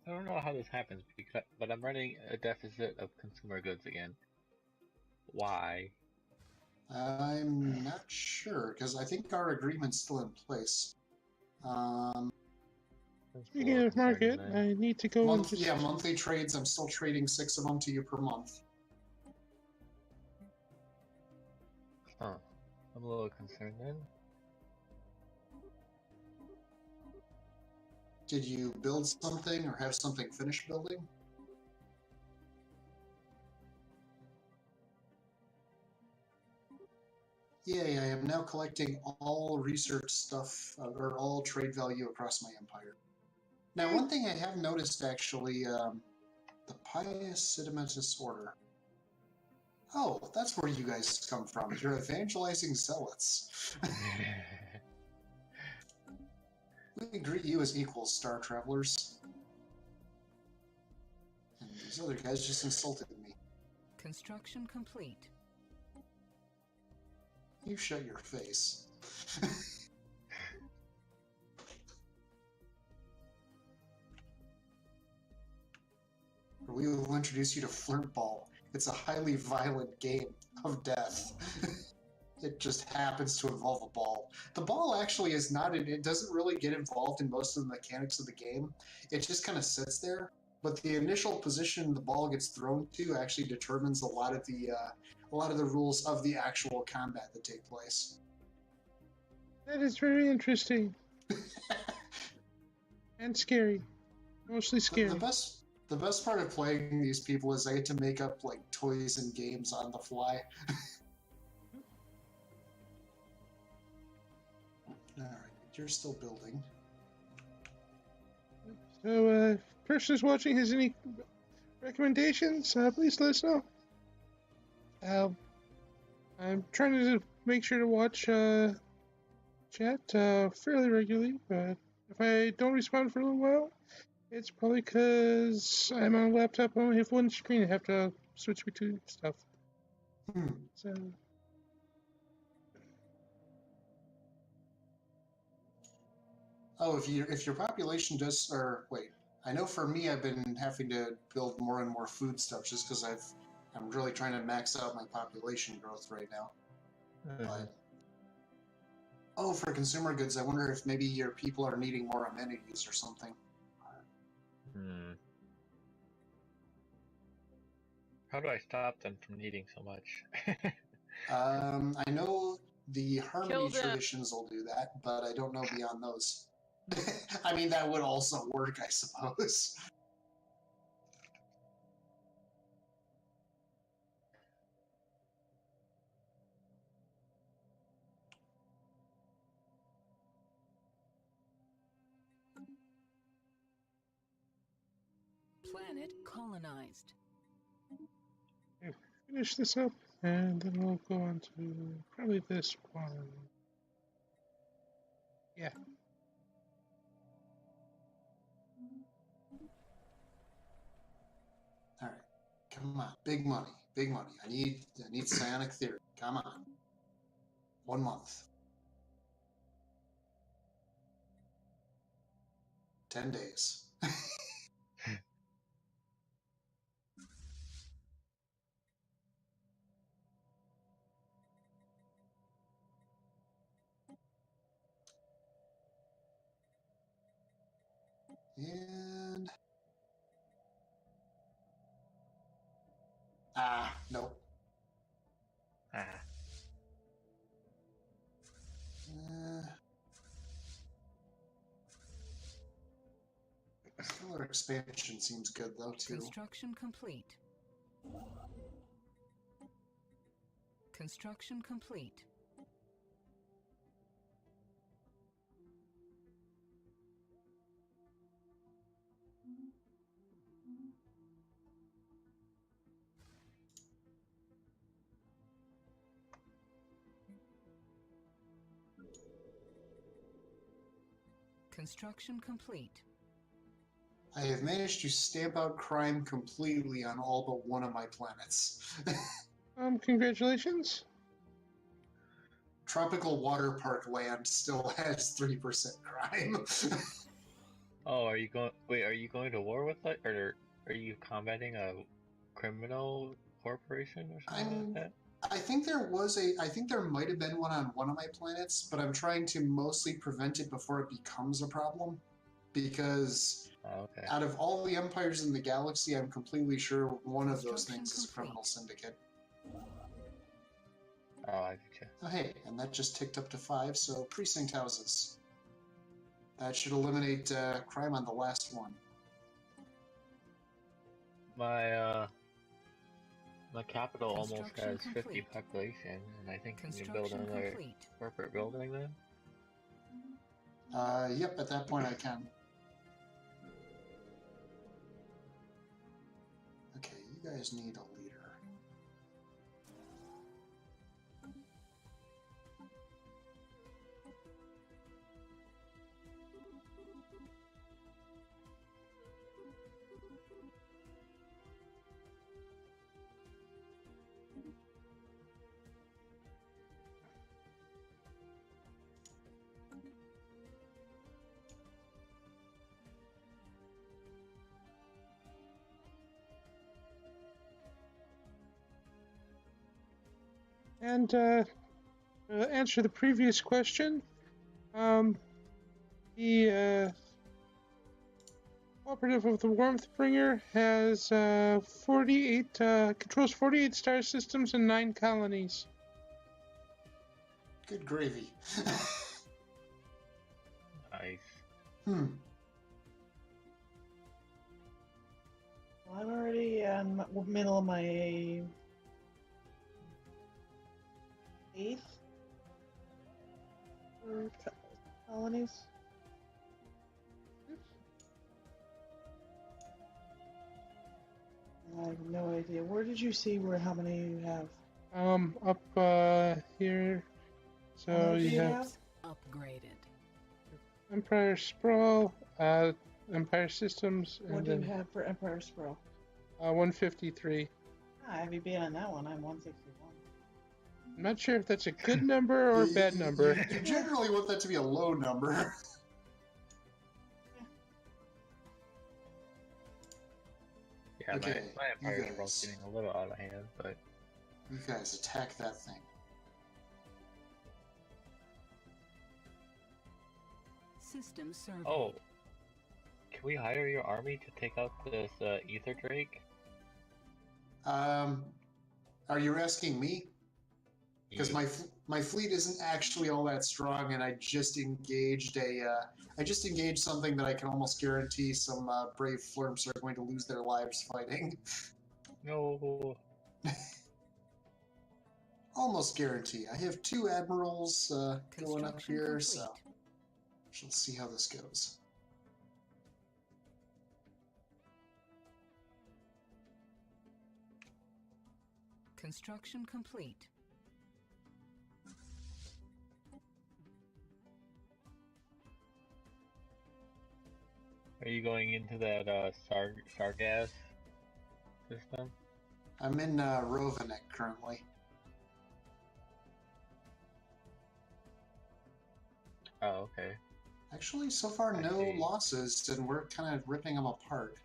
I don't know how this happens, but I'm running a deficit of consumer goods again. Why? I'm not sure, because I think our agreement's still in place. Speaking of market, I need to go into... Yeah, monthly trades. I'm still trading 6 of them to you per month. Huh. I'm a little concerned then. Did you build something or have something finished building? Yay, I am now collecting all research stuff, or all trade value across my empire. Now, one thing I have noticed, actually, the Pious Sedimentous Order. Oh, that's where you guys come from. You're evangelizing zealots. We greet you as equals, Star Travelers. And these other guys just insulted me. Construction complete. You shut your face. We will introduce you to Flirt Ball. It's a highly violent game of death. It just happens to involve a ball. The ball actually is not, it doesn't really get involved in most of the mechanics of the game. It just kind of sits there. But the initial position the ball gets thrown to actually determines a lot of the rules of the actual combat that take place. That is very interesting. And scary. Mostly scary. The best part of playing these people is I get to make up like toys and games on the fly. Alright, you're still building. So, if the person who's watching has any recommendations, please let us know. I'm trying to make sure to watch chat fairly regularly, but if I don't respond for a little while, it's probably because I'm on a laptop. I only have one screen. I have to switch between stuff. So. Oh, if your population does, or wait, I know for me I've been having to build more and more food stuff just because I'm really trying to max out my population growth right now. But oh, for consumer goods, I wonder if maybe your people are needing more amenities or something. How do I stop them from needing so much? I know the Harmony traditions will do that, but I don't know beyond those. I mean, that would also work, I suppose. Planet colonized. Finish this up, and then we'll go on to probably this one. Yeah. All right, come on, big money, big money. I need psionic theory. Come on, 1 month, 10 days. And nope. Stellar expansion seems good though too. Construction complete. Construction complete. Construction complete. I have managed to stamp out crime completely on all but one of my planets. Congratulations. Tropical Water Park land still has 3% crime. Oh, are you going? Wait, are you going to war with it, or are you combating a criminal corporation or something like that? I think there might have been one on one of my planets, but I'm trying to mostly prevent it before it becomes a problem. Because okay. Out of all the empires in the galaxy, I'm completely sure one of those things is a criminal syndicate. Oh, I gotcha. Oh, hey, and that just ticked up to 5, so precinct houses. That should eliminate crime on the last one. My capital almost has 50 population, and I think we can build another corporate building then? Yep, at that point I can. Okay, you guys need a leader. And answer the previous question. The cooperative of the Warmth Bringer has 48 controls 48 star systems and 9 colonies. Good gravy. Nice. Well, I'm already in the middle of my 8th colonies. I have no idea. Where did you see how many you have? Up here. So you have upgraded. Empire Sprawl, Empire Systems, and What do you have for Empire Sprawl? 153. Have you been on that one? I'm 161. I'm not sure if that's a good number or a bad number. You generally want that to be a low number. Yeah, Okay, my Empire you Sprawl guys. getting a little out of hand, but You guys attack that thing. System survey. oh, can we hire your army to take out this Ether Drake? Are you asking me? Because You- my fleet isn't actually all that strong, and I just engaged something that I can almost guarantee some brave flurps are going to lose their lives fighting. No. Almost guarantee. I have 2 admirals going up Construction here, complete. so she'll see how this goes. Construction complete. Are you going into that Sargas system? I'm in Rovanek currently. Oh, okay. Actually, so far I no see. losses, and we're kind of ripping them apart.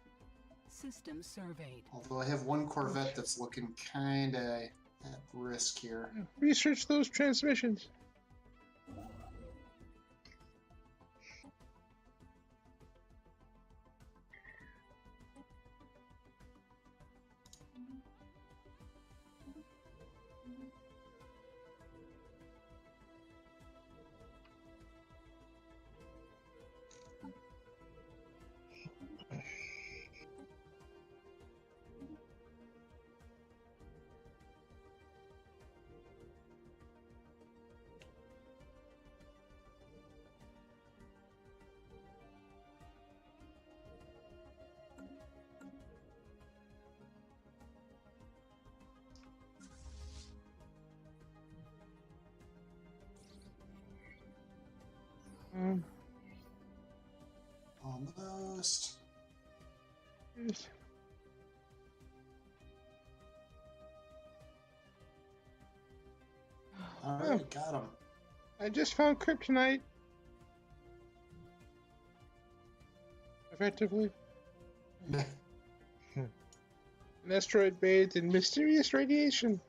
System surveyed. Although I have one Corvette that's looking kind of at risk here. Research those transmissions. Almost. Yes. Alright, got him. I just found kryptonite. Effectively. An asteroid bathed in mysterious radiation.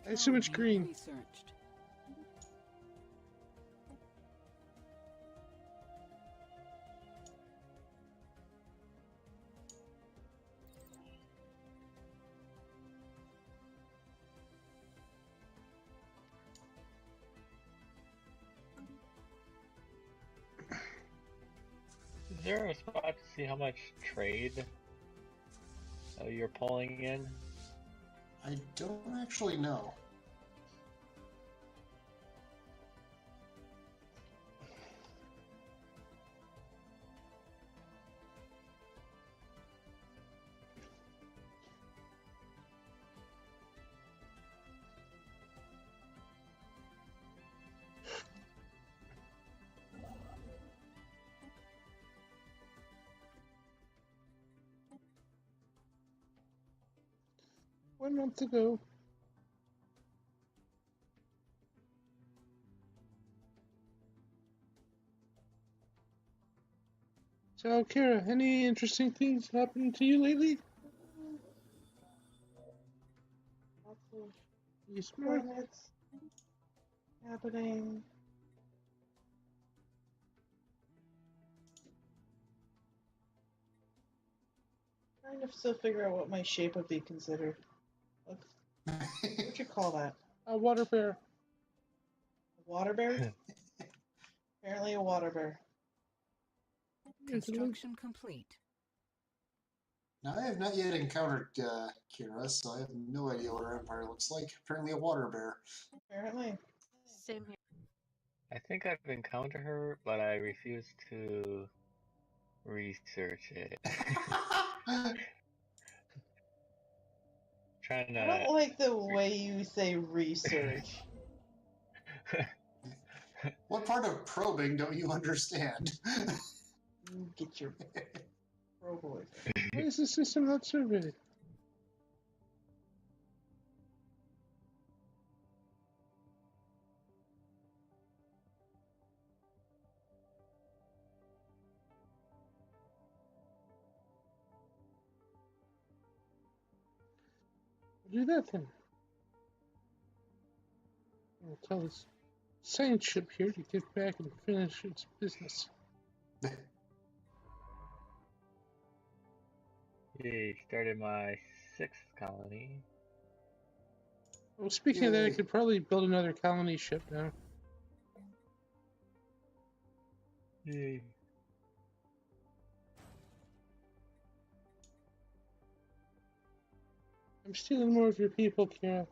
I assume it's Technology green. researched. Is there a spot to see how much trade you're pulling in? I don't actually know. One month ago. So, Kira, any interesting things happening to you lately? Lots of You smart? planets happening. Trying to still figure out what my shape would be considered. What would you call that? A water bear. A water bear? Apparently a water bear. Construction complete. Now, I have not yet encountered Kira, so I have no idea what her empire looks like. Apparently a water bear. Apparently. Same here. I think I've encountered her, but I refuse to research it. Trying I to. don't like the way you say research. What part of probing don't you understand? You get your pro voice. Why is the system not surveyed? Do that then. I'll tell this science ship here to get back and finish its business. Yay, started my 6th colony. Well, speaking of that, I Yay. could probably build another colony ship now. Yay. I'm stealing more of your people, Kira.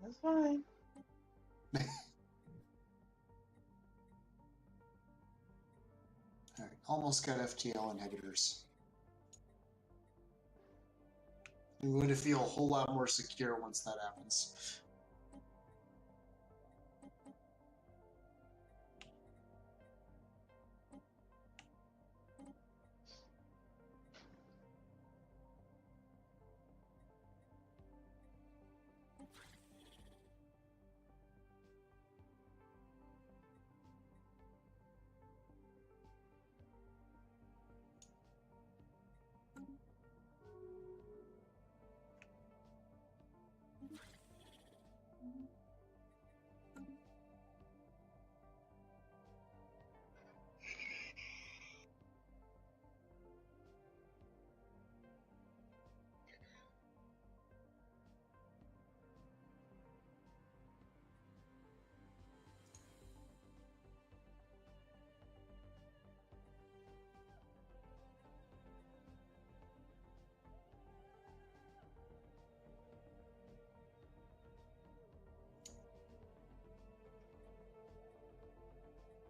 That's fine. Alright, almost got FTL inhibitors. I'm going to feel a whole lot more secure once that happens.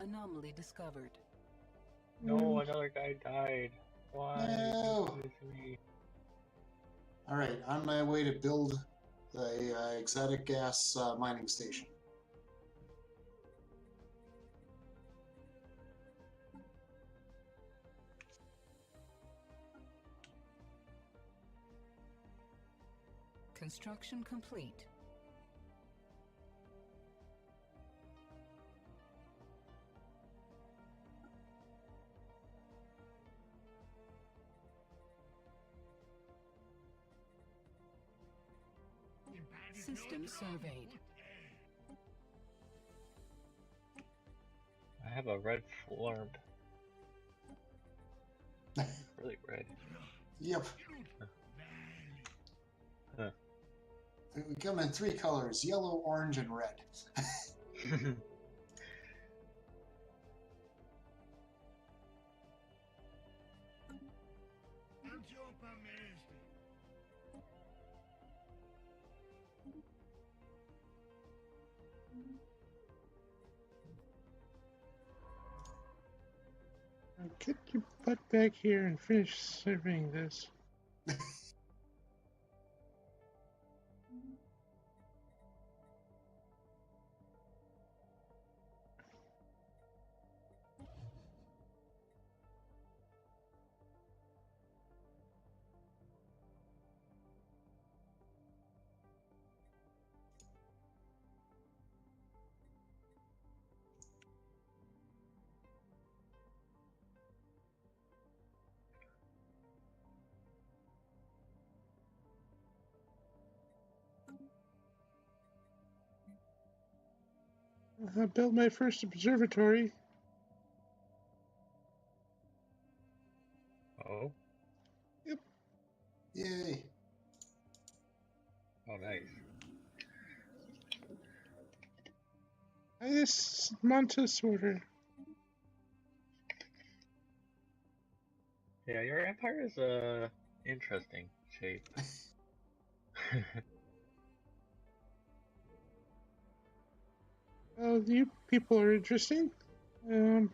Anomaly discovered. No, another guy died. Why? No. Did you do this to me? Alright, on my way to build the exotic gas mining station. Construction complete. System surveyed. I have a red florb. Really red. Yep. Huh. They come in 3 colors: yellow, orange, and red. Now get your butt back here and finish surveying this. I built my first observatory. Oh? Yay. Oh, nice. This Montes order. Yeah, your empire is interesting shape. Oh, you people are interesting. It's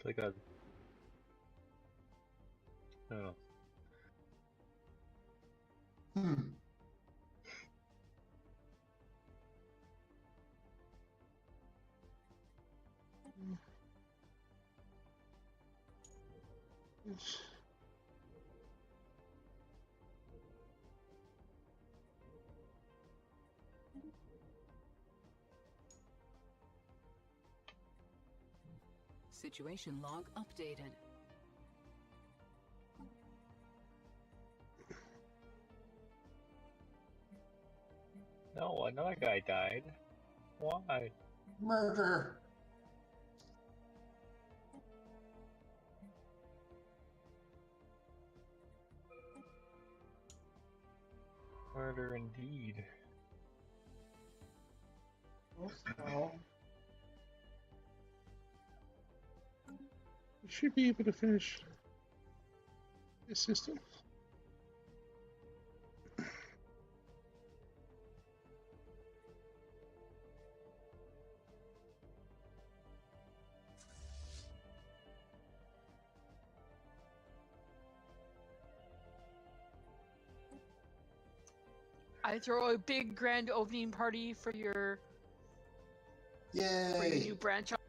like a... I don't know. Yes. Situation log updated. No, another guy died. Why? Murder. Murder indeed. Also, You should be able to finish this system. I throw a big grand opening party for your Yay. new branch. It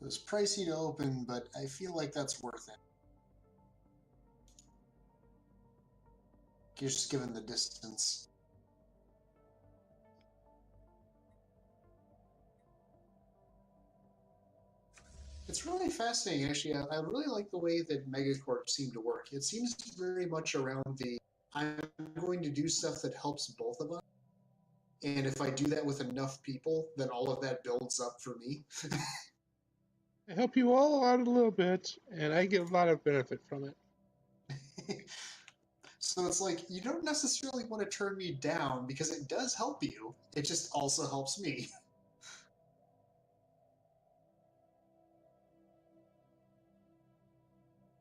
was pricey to open, but I feel like that's worth it. Just given the distance. It's really fascinating, actually. I really like the way that Megacorp seem to work. It seems very much around the, I'm going to do stuff that helps both of us. And if I do that with enough people, then all of that builds up for me. I help you all out a little bit, and I get a lot of benefit from it. So it's like, you don't necessarily want to turn me down because it does help you. It just also helps me.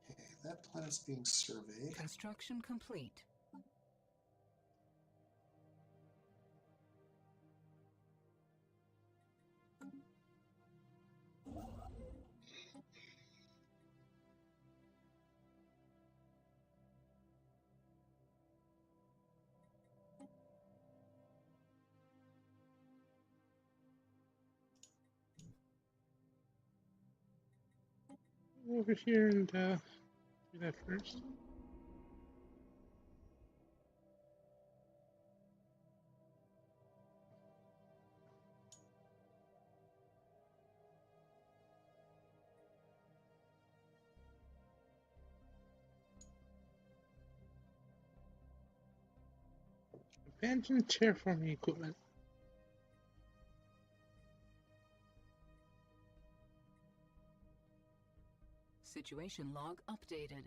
Okay, that planet's being surveyed. Construction complete. Go over here and do that first. Abandoned terraforming equipment. Situation log updated.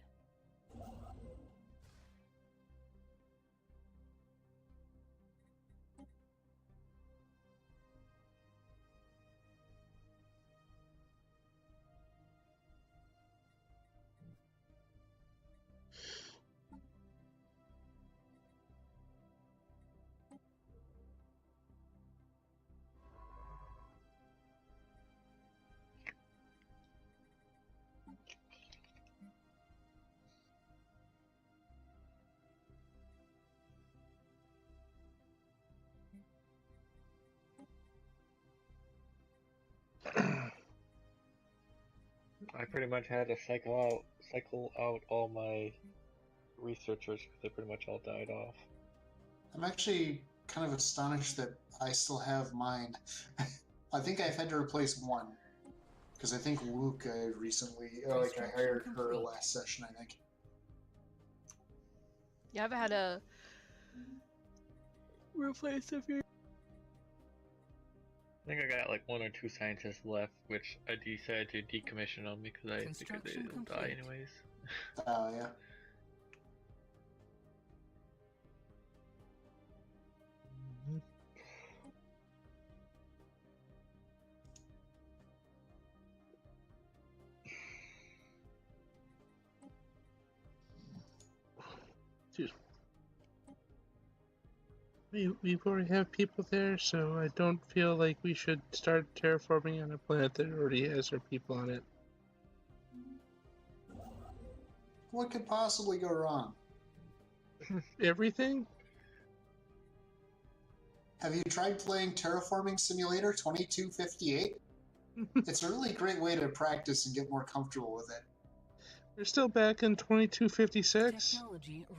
I pretty much had to cycle out all my researchers because they pretty much all died off. I'm actually kind of astonished that I still have mine. I think I've had to replace one. Because I think Luke recently, I hired her last session, I think. Yeah, I've had to replace a few. I think I got like 1 or 2 scientists left, which I decided to decommission them because I figured they'd die anyways. Oh, yeah. We already have people there, so I don't feel like we should start terraforming on a planet that already has our people on it. What could possibly go wrong? Everything? Have you tried playing Terraforming Simulator 2258? It's a really great way to practice and get more comfortable with it. We're still back in 2256.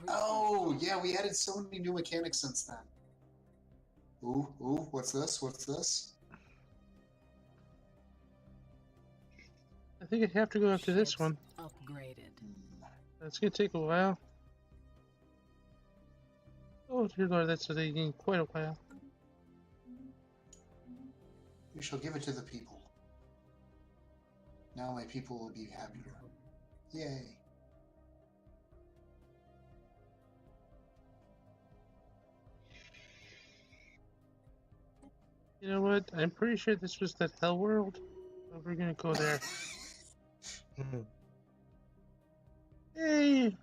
Oh, yeah, we added so many new mechanics since then. Ooh, what's this? What's this? I think I have to go after this one. Upgraded. That's gonna take a while. Oh dear Lord, that's taking quite a while. We shall give it to the people. Now my people will be happier. Yay. You know what? I'm pretty sure this was that hell world. So we're gonna go there. Hey!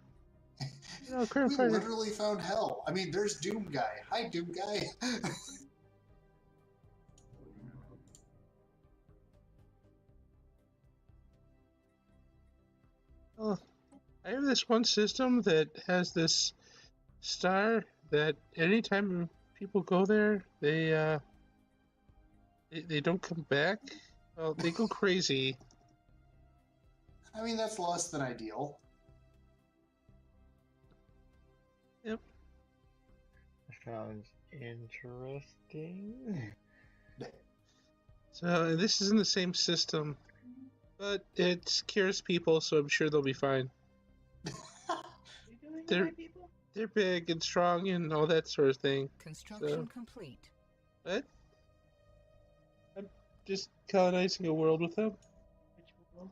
No, We literally found hell. I mean, there's Doom Guy. Hi, Doom Guy. Oh, I have this one system that has this star that anytime people go there, they don't come back. Well, they go crazy. I mean, that's less than ideal. Yep. Sounds interesting. So this is in the same system, but it cures people, so I'm sure they'll be fine. They're big and strong and all that sort of thing. Construction complete. What? I'm just colonizing a world with them. Which world?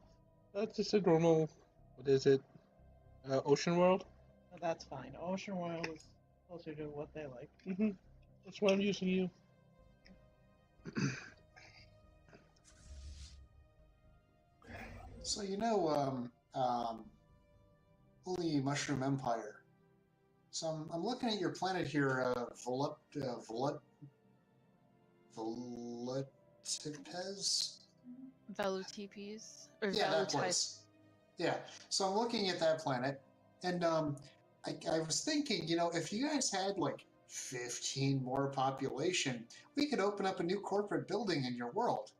That's just a normal. What is it? Ocean world. Oh, that's fine. Ocean world is closer to what they like. That's why I'm using you. So, you know, Holy Mushroom Empire. So I'm looking at your planet here, Volutipes? Velutipes? Or Yeah, that Velutipes. place. Yeah, so I'm looking at that planet, and I was thinking, you know, if you guys had like 15 more population, we could open up a new corporate building in your world.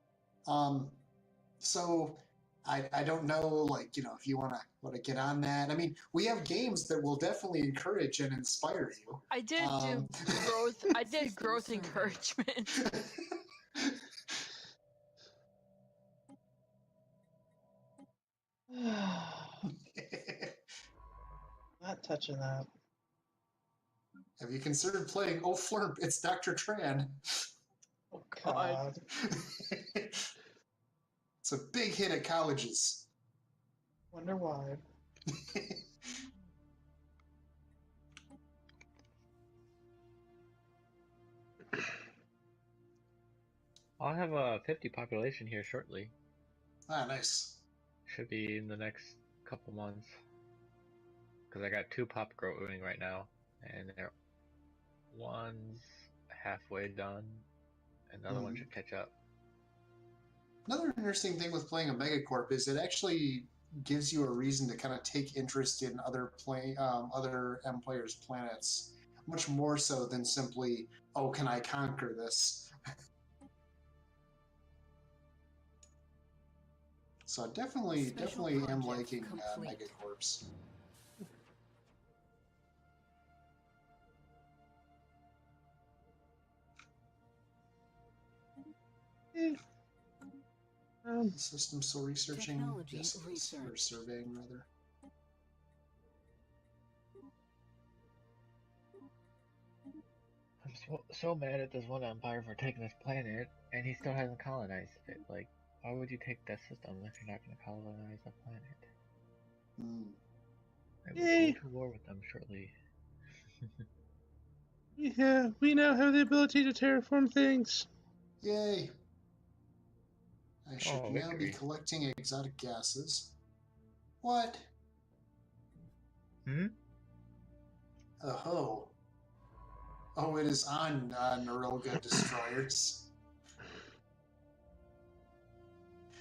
So I don't know, like, if you want to get on that. I mean, we have games that will definitely encourage and inspire you. I did do growth. I did growth encouragement. Not touching that. Have you considered playing Oh Flurp? It's Dr. Tran. Oh God. It's a big hit at colleges. Wonder why. I'll have a 50 population here shortly. Ah, nice. Should be in the next couple months. Because I got 2 pop growing right now, and one's halfway done, and the other one should catch up. Another interesting thing with playing a megacorp is it actually gives you a reason to kind of take interest in other empires' planets, much more so than simply, oh, can I conquer this? So definitely am liking megacorps. System still researching? Yes, it is. Or surveying, rather. I'm so mad at this one empire for taking this planet, and he still hasn't colonized it. Like, why would you take that system if you're not going to colonize a planet? I will go to war with them shortly. Yeah, we now have the ability to terraform things. Yay! I should now be collecting exotic gases. What? Oh. Oh, it is on Norelga destroyers.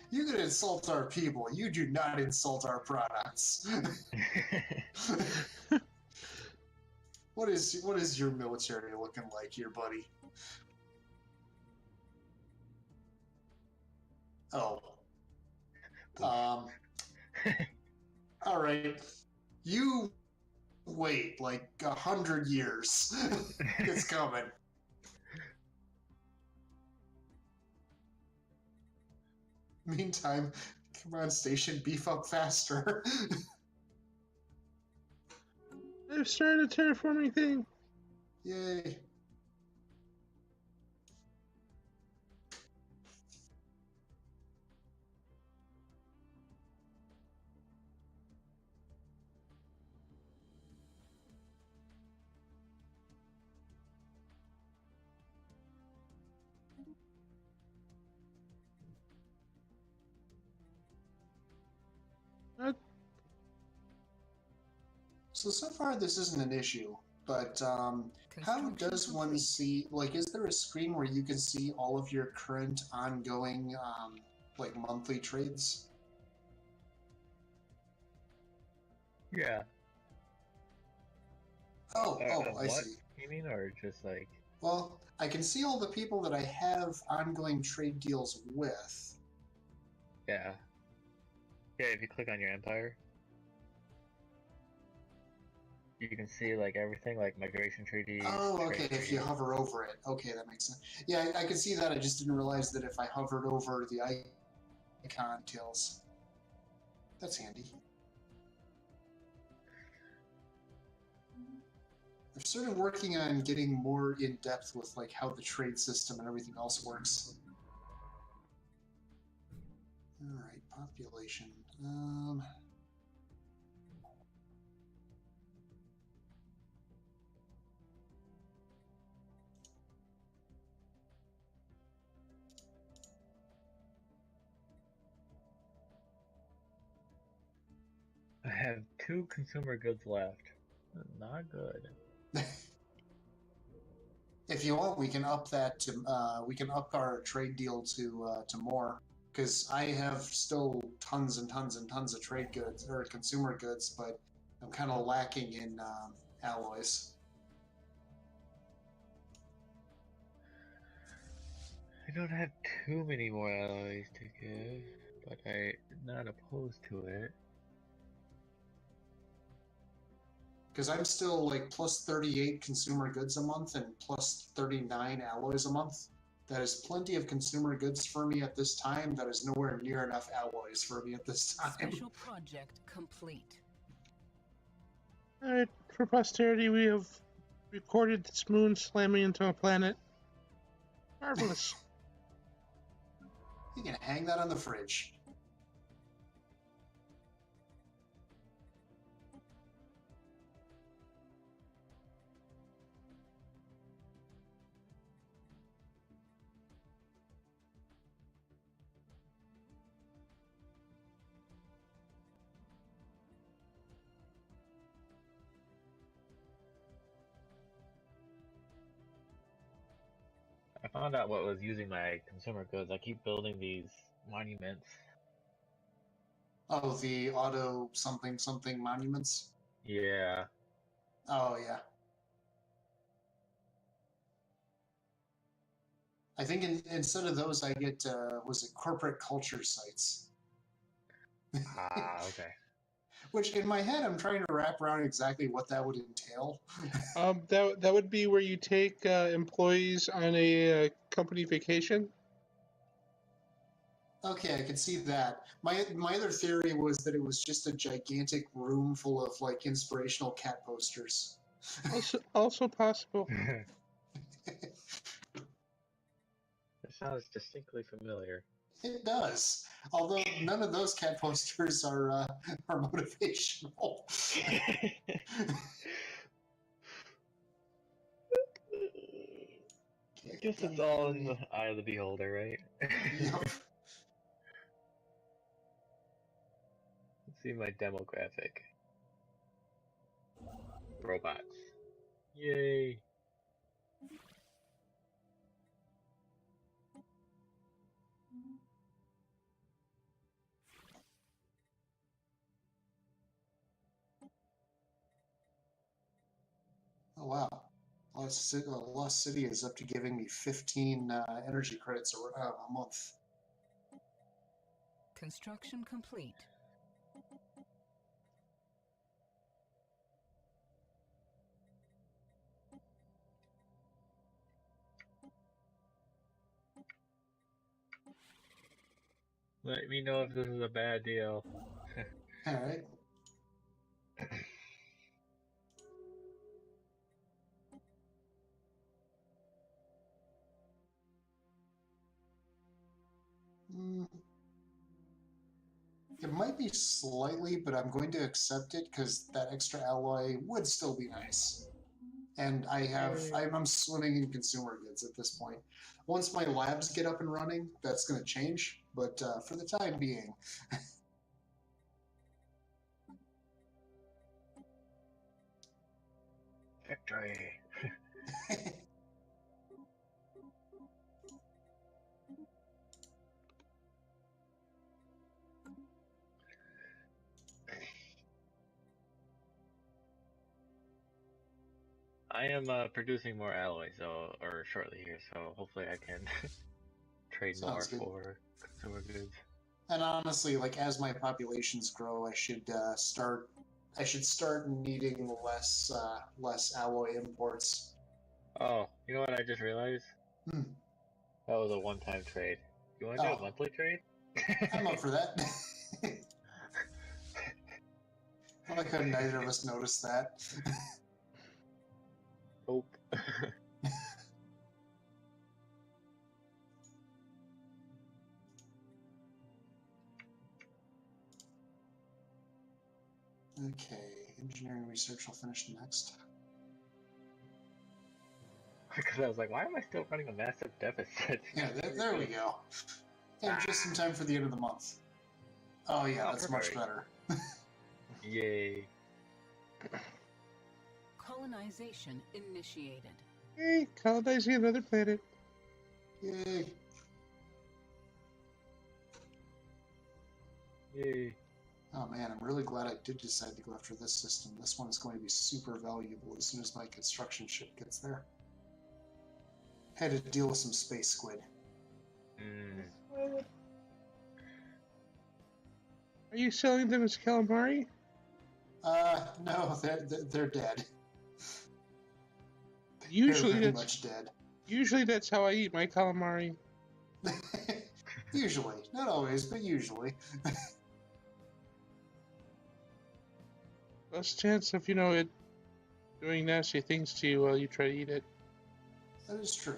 You can insult our people. You do not insult our products. What is your military looking like here, buddy? Oh. All right. You wait like 100 years. It's coming. Meantime, command station, beef up faster. I've started a terraforming thing. Yay. So far this isn't an issue, but how does one see, like, is there a screen where you can see all of your current ongoing, like, monthly trades? Yeah. Oh, I see. You mean, or just like... Well, I can see all the people that I have ongoing trade deals with. Yeah. Yeah, if you click on your empire, you can see, like, everything, like migration treaties. Oh, okay, if you hover over it. Okay, that makes sense. Yeah, I can see that. I just didn't realize that if I hovered over the icon tills. That's handy. I've started working on getting more in depth with, like, how the trade system and everything else works. Alright, population. I have 2 consumer goods left. Not good. If you want, we can up that to we can up our trade deal to more, because I have still tons and tons and tons of trade goods or consumer goods, but I'm kind of lacking in alloys. I don't have too many more alloys to give, but I not opposed to it. Because I'm still like plus 38 consumer goods a month and plus 39 alloys a month. That is plenty of consumer goods for me at this time. That is nowhere near enough alloys for me at this time. Special project complete. Alright, for posterity, we have recorded this moon slamming into a planet. Marvelous. You can hang that on the fridge. I found out what was using my consumer goods. I keep building these monuments. Oh, the auto something something monuments? Yeah. Oh, yeah. I think instead of those, I get, was it corporate culture sites? Ah, okay. Which, in my head, I'm trying to wrap around exactly what that would entail. That would be where you take employees on a company vacation. Okay, I can see that. My other theory was that it was just a gigantic room full of, like, inspirational cat posters. Also possible. That sounds distinctly familiar. It does. Although none of those cat posters are motivational. I guess it's all in the eye of the beholder, right? Yep. Let's see my demographic. Robots. Yay! Oh, wow. Lost City is up to giving me 15 energy credits a month. Construction complete. Let me know if this is a bad deal. Alright. It might be slightly, but I'm going to accept it because that extra alloy would still be nice. And I'm swimming in consumer goods at this point. Once my labs get up and running, that's going to change. But for the time being, Victory! I am producing more alloys, or shortly here, so hopefully I can trade more for consumer goods. And honestly, like as my populations grow, I should start needing less alloy imports. Oh, you know what I just realized? Hmm. That was a one-time trade. You want to do a monthly trade? I'm up for that. Why couldn't either of us notice that? Hope. Okay, engineering research will finish next. Because I was like, why am I still running a massive deficit? Yeah, there we go. And just in time for the end of the month. Oh yeah, that's much better. Yay. Colonization initiated. Hey, colonizing another planet. Yay. Yay. Oh man, I'm really glad I did decide to go after this system. This one is going to be super valuable as soon as my construction ship gets there. Had to deal with some space squid. Are you selling them as calamari? No, they're dead. Usually they're very that's much dead. usually that's how I eat my calamari. Usually, not always, but usually. Less chance of it doing nasty things to you while you try to eat it. That is true.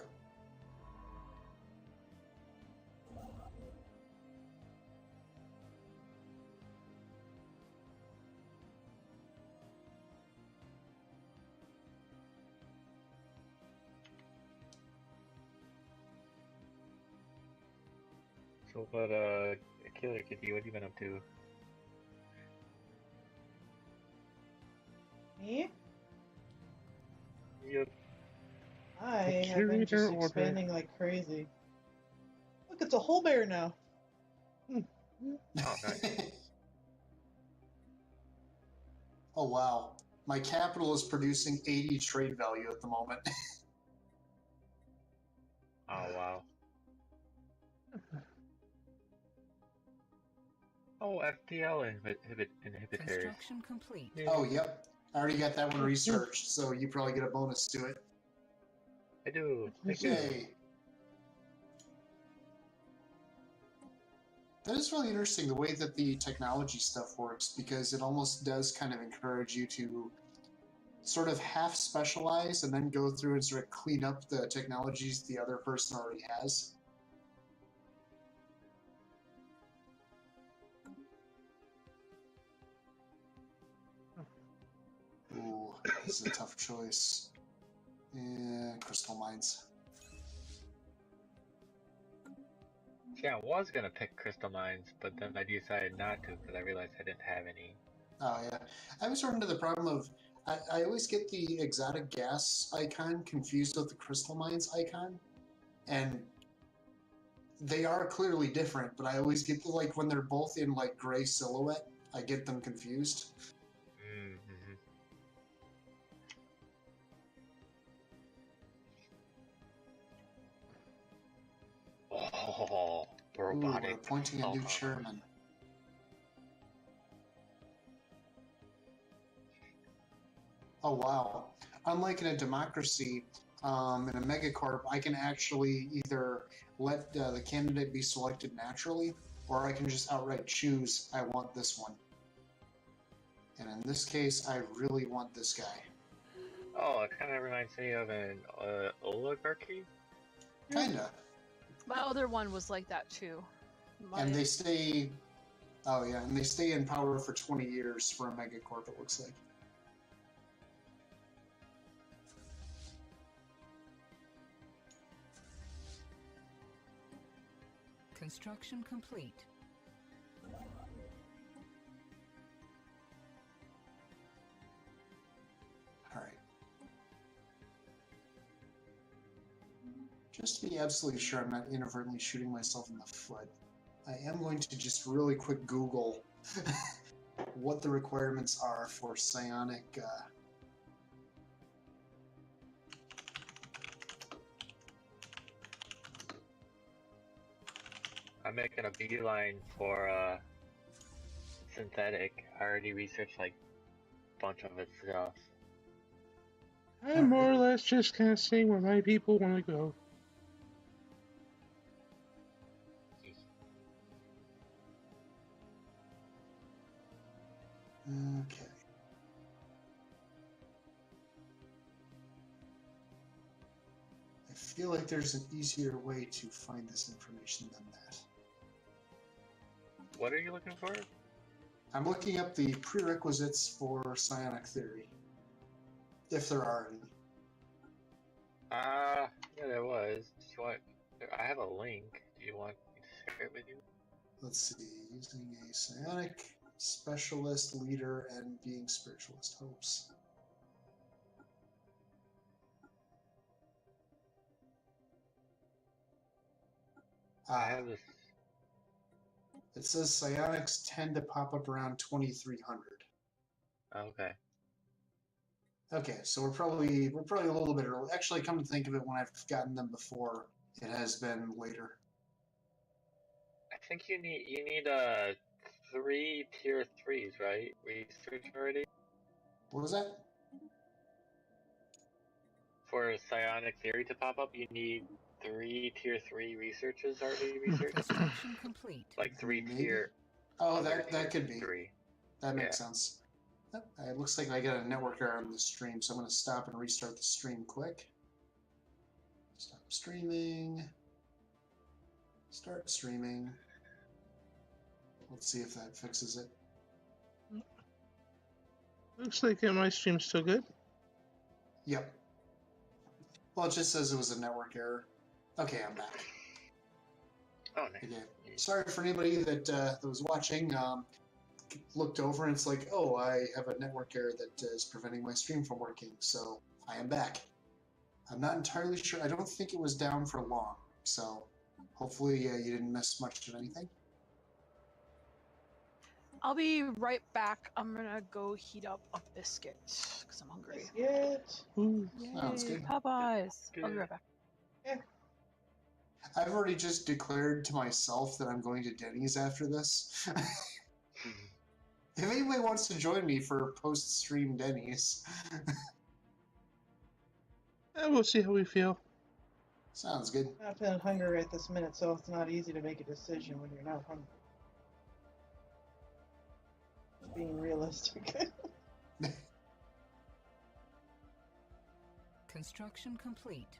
So, but, KiraKitty, what have you been up to? Me? Yep. I have been Curator just order. expanding like crazy. Look, it's a whole bear now. Oh, nice. Oh, wow. My capital is producing 80 trade value at the moment. Oh, wow. Oh, FTL inhibitors. Construction complete. Oh, yep. I already got that one researched, so you probably get a bonus to it. I do. Thank you. Yay. That is really interesting, the way that the technology stuff works, because it almost does kind of encourage you to sort of half specialize and then go through and sort of clean up the technologies the other person already has. Ooh, this is a tough choice. Yeah, crystal mines. Yeah, I was gonna pick crystal mines, but then I decided not to because I realized I didn't have any. Oh yeah, I was running into the problem of I always get the exotic gas icon confused with the crystal mines icon, and they are clearly different. But I always get like when they're both in like gray silhouette, I get them confused. Mm-hmm. Oh, Ooh, robotic. we're appointing a new chairman. Oh wow! Unlike in a democracy, in a megacorp, I can actually either let the candidate be selected naturally, or I can just outright choose I want this one. And in this case, I really want this guy. Oh, it kind of reminds me of an oligarchy. Kinda. My other one was like that too. And they stay. Oh yeah, and they stay in power for 20 years for a megacorp. It looks like. Construction complete. Alright. Just to be absolutely sure I'm not inadvertently shooting myself in the foot, I am going to just really quick Google what the requirements are for psionic. I'm making a beeline for synthetic. I already researched like a bunch of its stuff. I'm more or less just kind of seeing where my people want to go. Okay. I feel like there's an easier way to find this information than that. What are you looking for? I'm looking up the prerequisites for psionic theory, if there are any. Yeah, there was. Do you want? I have a link. Do you want me to share it with you? Let's see. Using a psionic specialist, leader, and being spiritualist hopes. I have this. It says psionics tend to pop up around 2300. Okay. Okay, so we're probably a little bit early. Actually, come to think of it, when I've gotten them before, it has been later. I think you need 3 tier 3s, right? Research already? What was that? For psionic theory to pop up, you need 3 tier 3 researches already researched. Construction complete. Like 3 Maybe. tier. Oh, other that tier could be. 3. That makes Yeah. sense. It looks like I got a network error on the stream, so I'm going to stop and restart the stream quick. Stop streaming. Start streaming. Let's see if that fixes it. Looks like my stream's still good. Yep. Well, it just says it was a network error. Okay, I'm back. Oh, nice. Okay. Sorry for anybody that was watching. Looked over and it's like, oh, I have a network error that is preventing my stream from working. So I am back. I'm not entirely sure. I don't think it was down for long. So hopefully you didn't miss much of anything. I'll be right back. I'm gonna go heat up a biscuit because I'm hungry. Biscuit. Ooh. Sounds Yay, good. Popeyes. I'll be right back. I've already just declared to myself that I'm going to Denny's after this. If anybody wants to join me for post-stream Denny's. We'll see how we feel. Sounds good. I'm not feeling hungry at this minute, so it's not easy to make a decision when you're not hungry. Being realistic. Construction complete.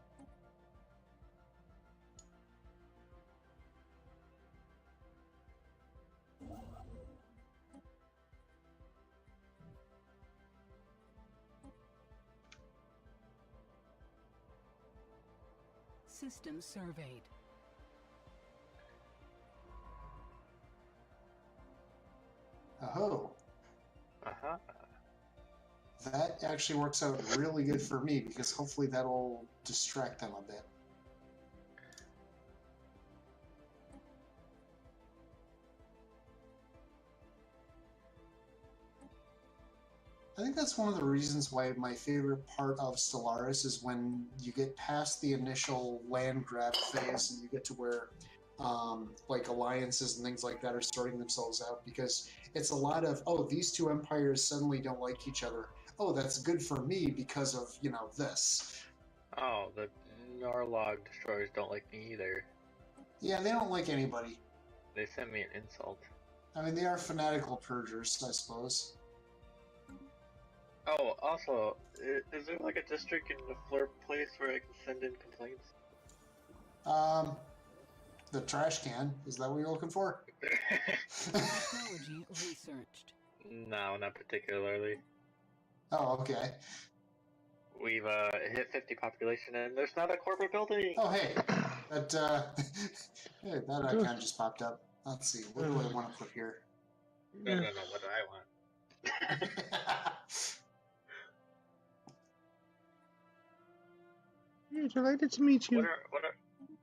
System surveyed. Oh. Uh-huh. That actually works out really good for me because hopefully that'll distract them a bit. I think that's one of the reasons why my favorite part of Stellaris is when you get past the initial land grab phase and you get to where like alliances and things like that are sorting themselves out, because it's a lot of, oh, these two empires suddenly don't like each other. Oh, that's good for me because of, you know, this. Oh, the Narlog destroyers don't like me either. Yeah, they don't like anybody. They sent me an insult. I mean, they are fanatical purgers, I suppose. Oh, also, is there like a district in the Fleur place where I can send in complaints? The trash can. Is that what you're looking for? Technology researched. No, not particularly. Oh, okay. We've hit 50 population and there's not a corporate building! Oh, hey. That, hey, that icon just popped up. Let's see. What do I want to put here? No, what do I want? Delighted to meet you.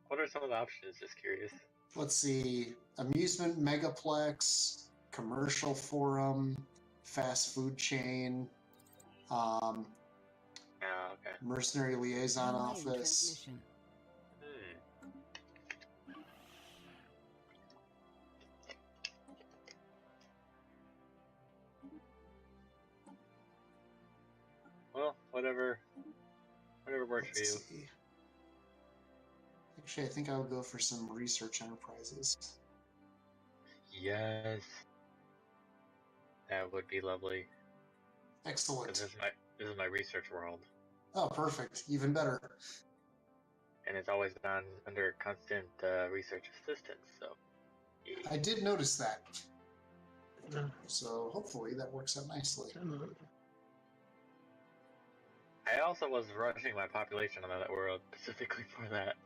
What are some of the options? Just curious. Let's see. Amusement megaplex, commercial forum, fast food chain, Oh, okay. mercenary liaison Online office. transmission. Well, whatever works for you. Let's see. Actually, I think I'll go for some research enterprises. Yes. That would be lovely. 'Cause Excellent. this is my research world. Oh, perfect. Even better. And it's always done under constant research assistance, so... I did notice that. Uh, So hopefully that works out nicely. I also was rushing my population on that world specifically for that.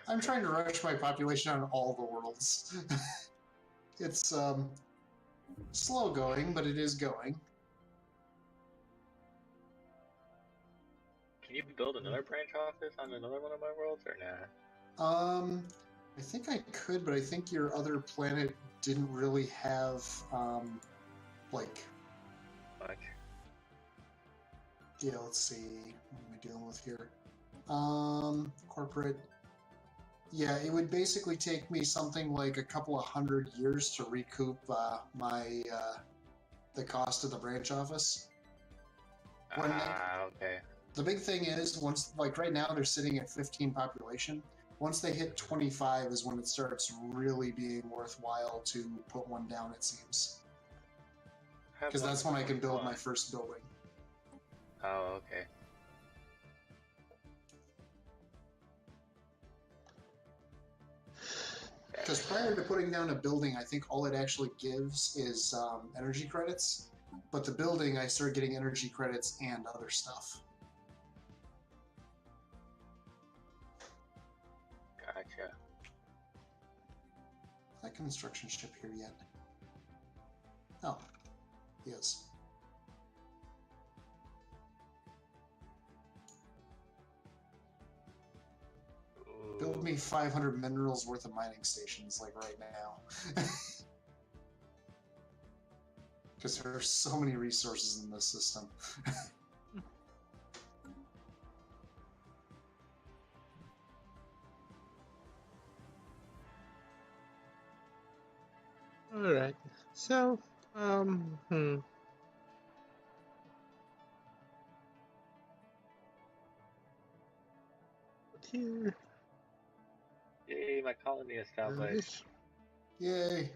I'm trying to rush my population on all the worlds. It's slow going, but it is going. Can you build another branch office on another one of my worlds, or nah? I think I could, but I think your other planet didn't really have like, Much. yeah, let's see, what am I dealing with here? Corporate. Yeah, it would basically take me something like a couple of 100 years to recoup the cost of the branch office. Okay. The big thing is, once, like right now, they're sitting at 15 population. Once they hit 25 is when it starts really being worthwhile to put one down, it seems. Because that's when I can build my first building. Oh, okay. Because prior to putting down a building, I think all it actually gives is energy credits. But the building, I start getting energy credits and other stuff. Gotcha. Is that construction ship here yet? Oh, yes. Build me 500 minerals worth of mining stations, like right now. Because there are so many resources in this system. All right. So, here. Yay, my colony established. Yay!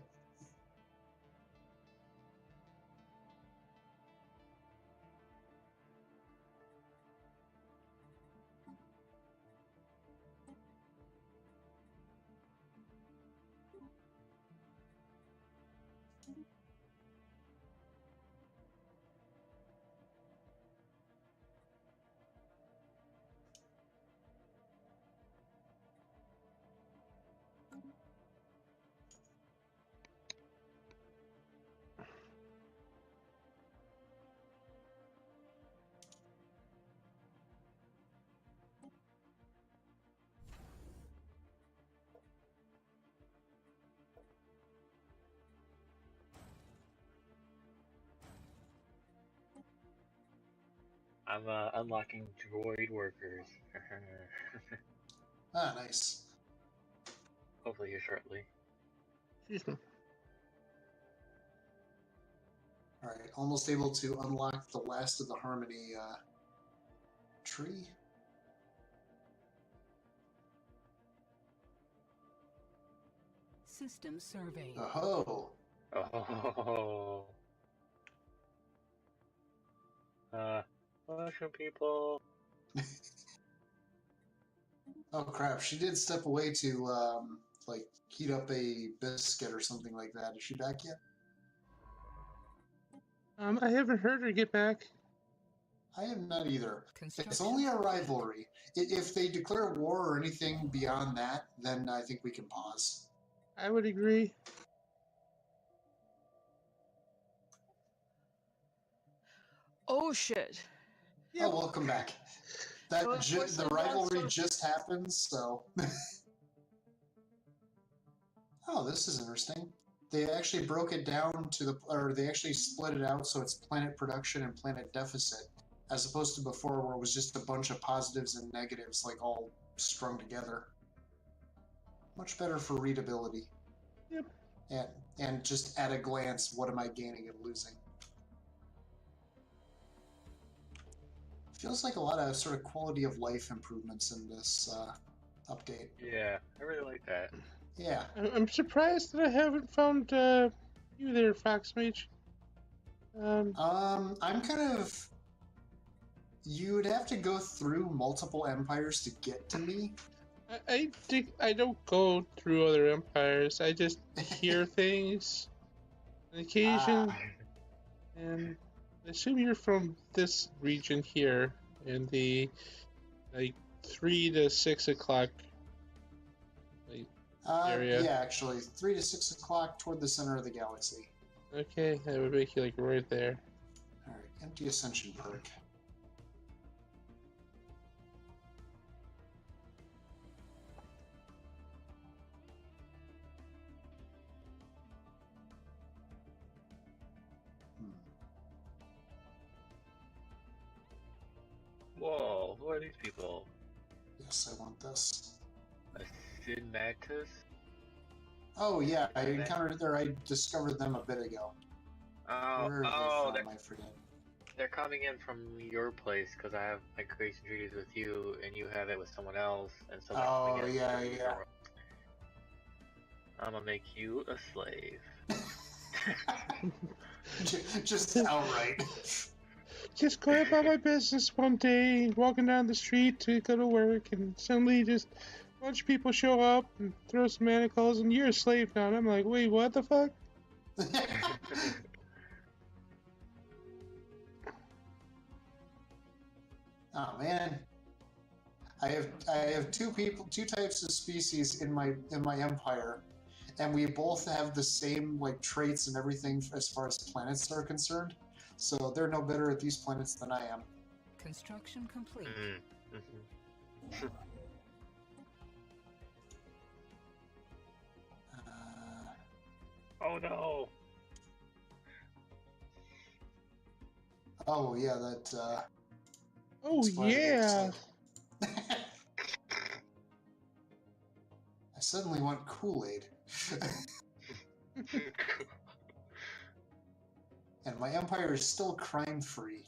I'm unlocking droid workers. Ah, nice. Hopefully here shortly. Excuse me. Alright, almost able to unlock the last of the Harmony tree. System surveyed. Oh! Oh. Mushroom people. Oh crap, she did step away to, like, heat up a biscuit or something like that. Is she back yet? I haven't heard her get back. I have not either. It's Construction only a complete. rivalry. If they declare war or anything beyond that, then I think we can pause. I would agree. Oh shit. Oh, welcome back. That So unfortunately, the rivalry that's just happened, so... Oh, this is interesting. They actually broke it down to the... Or they actually split it out so it's planet production and planet deficit, as opposed to before where it was just a bunch of positives and negatives, like, all strung together. Much better for readability. Yep. And just at a glance, what am I gaining and losing? Feels like a lot of sort of quality of life improvements in this update. Yeah, I really like that. Yeah. I'm surprised that I haven't found you there, FoxMage. I'm kind of... You'd have to go through multiple empires to get to me. I think I don't go through other empires. I just hear things on occasion, and I assume you're from this region here in the 3 to 6 o'clock area. Yeah, actually, 3 to 6 o'clock toward the center of the galaxy. Okay, that would make you like right there. Alright, empty ascension perk. Whoa, who are these people? Yes, I want this. in Mantis? Oh yeah, I encountered there. I discovered them a bit ago. Where are they from? I forget. They're coming in from your place because I have my creation treaties with you, and you have it with someone else, and so they're coming in. Yeah. I'm gonna make you a slave. Just outright. Just going about my business one day, walking down the street to go to work, and suddenly just a bunch of people show up and throw some manacles, and you're a slave now. And I'm like, wait, what the fuck? Oh man, I have two types of species in my empire, and we both have the same like traits and everything as far as planets are concerned. So they're no better at these planets than I am. Construction complete. Oh no! Oh yeah, that. Oh yeah! I suddenly want Kool-Aid. And my empire is still crime-free.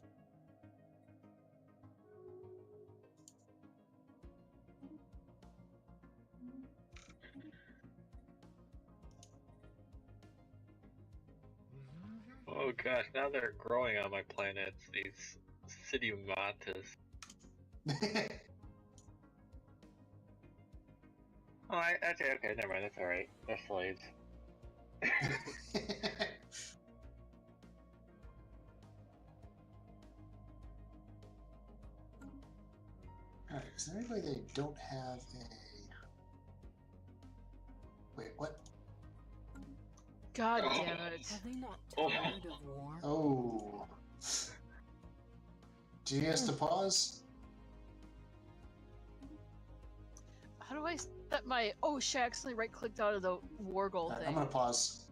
Oh gosh, now they're growing on my planets, these city mantis. Oh, okay, never mind, that's alright. They're slaves. Alright, is there anybody that don't have a... Wait, what? God damn it. Have they not tired of war? Oh. GS to pause? How do I set my... Oh shit, I accidentally right-clicked out of the war goal Right, thing. I'm gonna pause.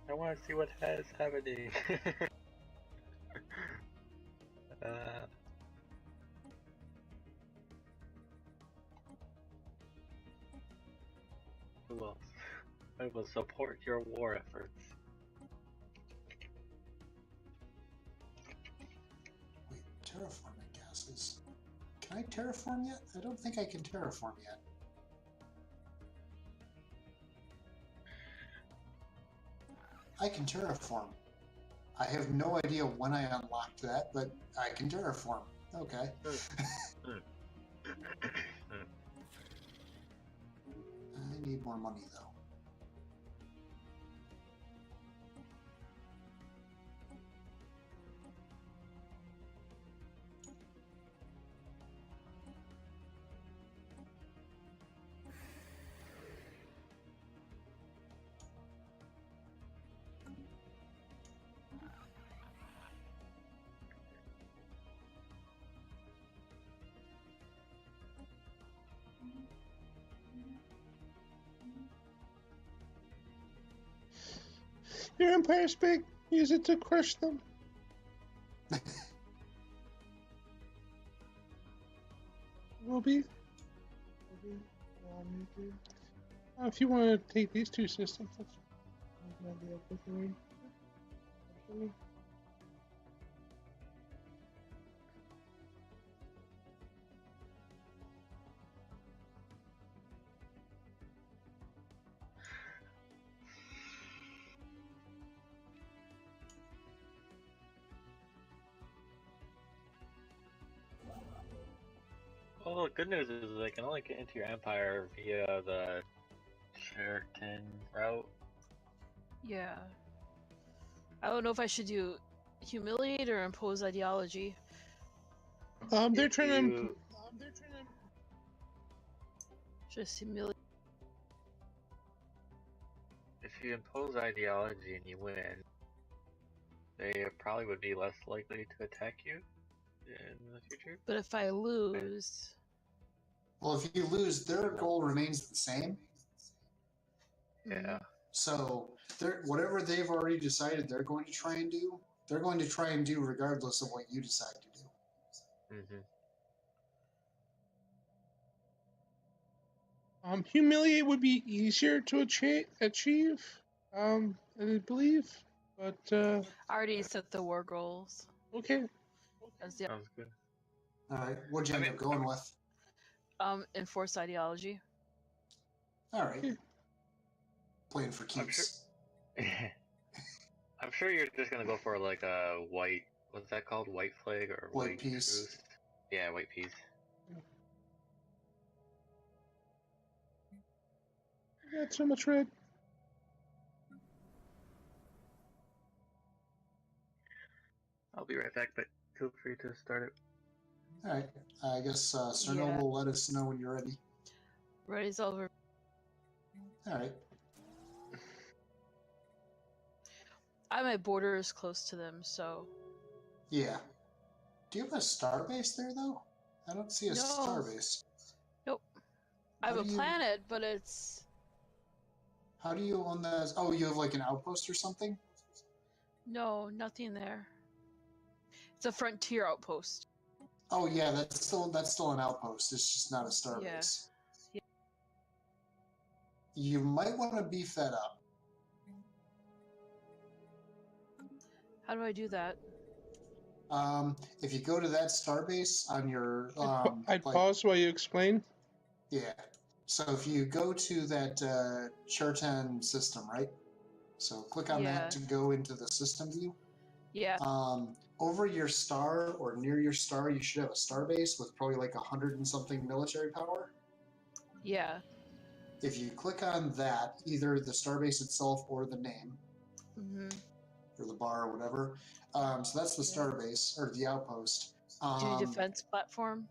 I want to see what has happening. I will support your war efforts. Wait, terraforming gases. Can I terraform yet? I don't think I can terraform yet. I can terraform. I have no idea when I unlocked that, but I can terraform. Okay. I need more money, though. Your empire's big. Use it to crush them. Ruby? If you want to take these two systems, that's Well, the good news is I can only get into your empire via the Sheraton route. Yeah. I don't know if I should do humiliate or impose ideology. they're trying to. Just humiliate. If you impose ideology and you win, they probably would be less likely to attack you in the future. But if I lose... Well, if you lose, their goal remains the same. Yeah. So, whatever they've already decided they're going to try and do, they're going to try and do regardless of what you decide to do. Mm-hmm. Humiliate would be easier to achieve, I believe, but I already set the war goals. okay. As the Sounds good. Alright, what'd you end up going with? enforce ideology. Alright. Yeah. Playing for keeps. I'm sure you're just gonna go for like a white. What's that called? White flag or White peace. truce? Yeah, white peace. Got so much red. I'll be right back, but feel free to start it. Alright, I guess Cerno Yeah. will let us know when you're ready. Ready's over. Alright. I have my borders close to them, so Yeah. Do you have a starbase there, though? I don't see a No. starbase. nope. I have How a do you- planet, but it's How do you on the... Oh, you have like an outpost or something? no, nothing there. It's a frontier outpost. Oh yeah, that's still an outpost. It's just not a starbase. Yeah. You might want to beef that up. How do I do that? If you go to that starbase on your I'd like, pause while you explain. yeah. So if you go to that Chartan system, right? So click on Yeah. that to go into the system view. Yeah. Over your star or near your star, you should have a starbase with probably like 100 and something military power. Yeah. If you click on that, either the starbase itself or the name, hmm or the bar or whatever. So that's the starbase or the outpost. Do defense platform?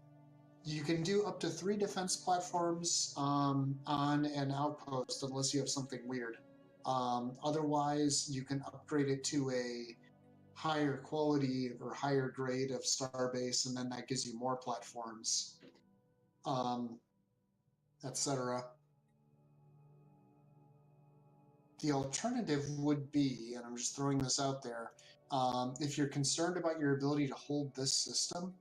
You can do up to 3 defense platforms on an outpost unless you have something weird. Otherwise, you can upgrade it to a higher quality or higher grade of starbase, and then that gives you more platforms, etc. The alternative would be, and I'm just throwing this out there, if you're concerned about your ability to hold this system,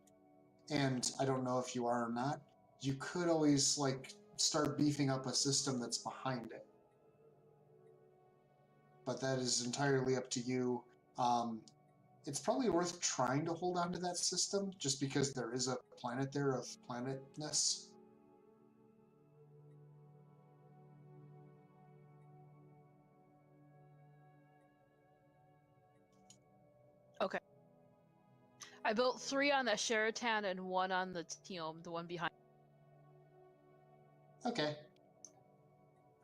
and I don't know if you are or not, you could always like start beefing up a system that's behind it. But that is entirely up to you. It's probably worth trying to hold on to that system, just because there is a planet there of planetness. Okay. I built 3 on the Sheraton and 1 on the Teom, the one behind. Okay.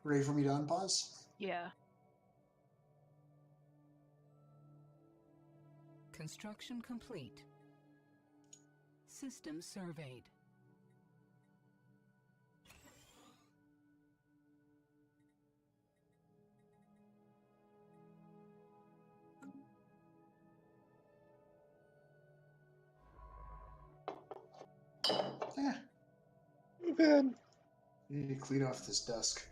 Ready for me to unpause? Yeah. Construction complete. System surveyed. Yeah. Okay. I need to clean off this desk.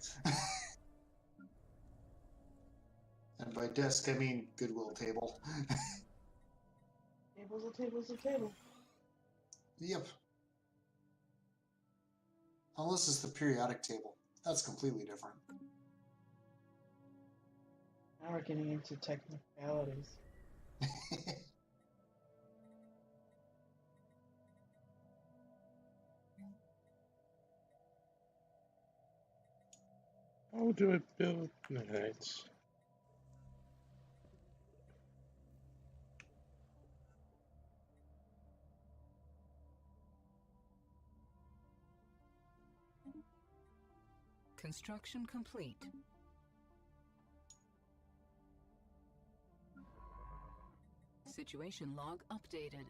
And by desk, I mean Goodwill table. Table's a table's a table. Yep. Unless it's the periodic table. That's completely different. Now we're getting into technicalities. How do I build nights? Construction complete. Situation log updated.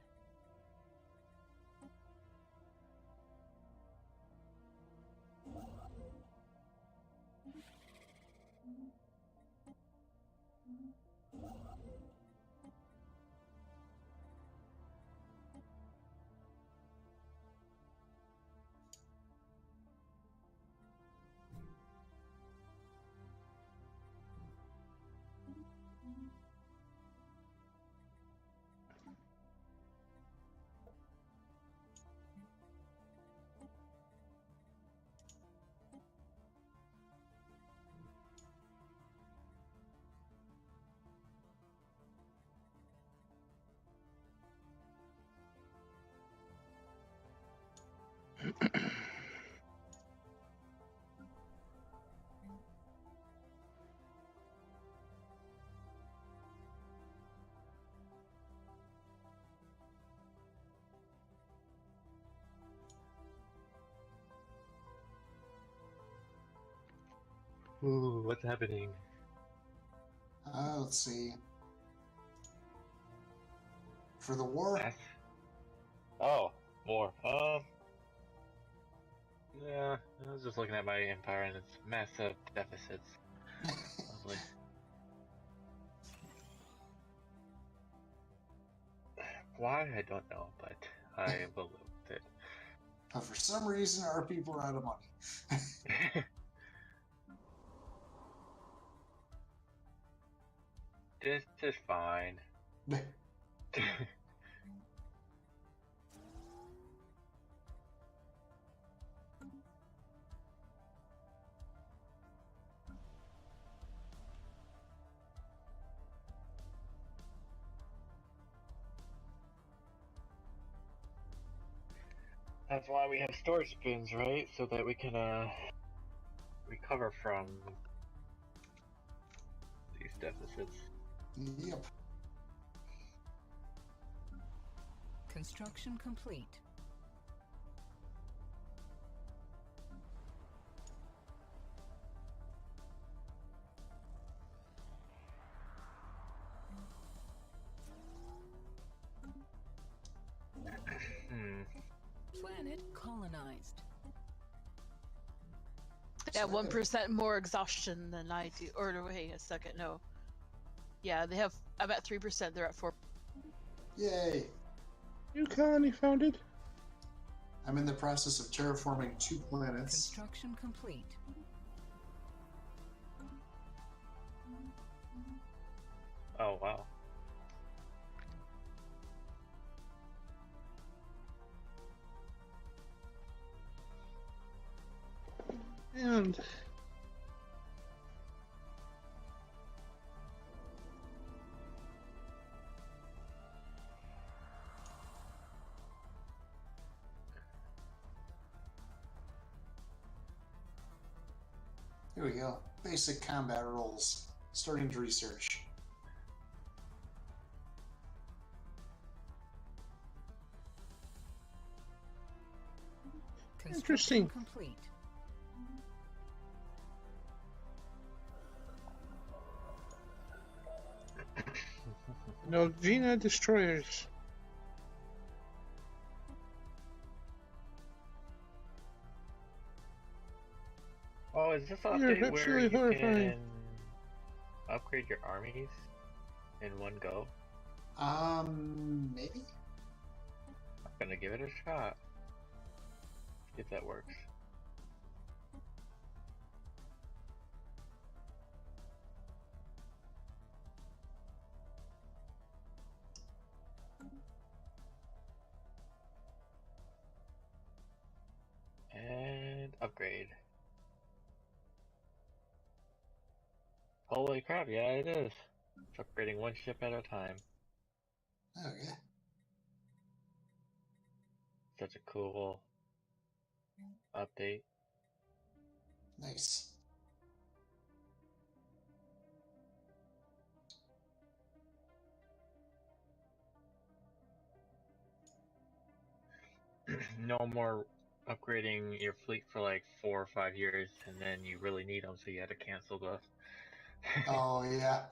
Ooh, what's happening? Let's see. For the war? Oh, war. Yeah, I was just looking at my empire and its massive deficits. Lovely. Why, I don't know, but I will live with it. For some reason, our people are out of money. This is fine. That's why we have storage bins, right? So that we can recover from these deficits. Yep. Construction complete. Planet colonized. Yeah, 1% more exhaustion than I do. Or wait a second, no. Yeah, they have. I'm at 3%. They're at 4. Yay! New colony founded. I'm in the process of terraforming 2 planets. Construction complete. Oh, wow. And Here we go. Basic combat rules. Starting to research. Interesting. Complete. no Gina destroyers. Oh, is this You're update where absolutely you horrifying. can upgrade your armies in one go? Maybe? I'm gonna give it a shot. If that works. And upgrade. Holy crap, yeah it is. It's upgrading one ship at a time. Okay. Such a cool update. Nice. No more upgrading your fleet for like 4 or 5 years and then you really need them so you had to cancel the... Oh, yeah.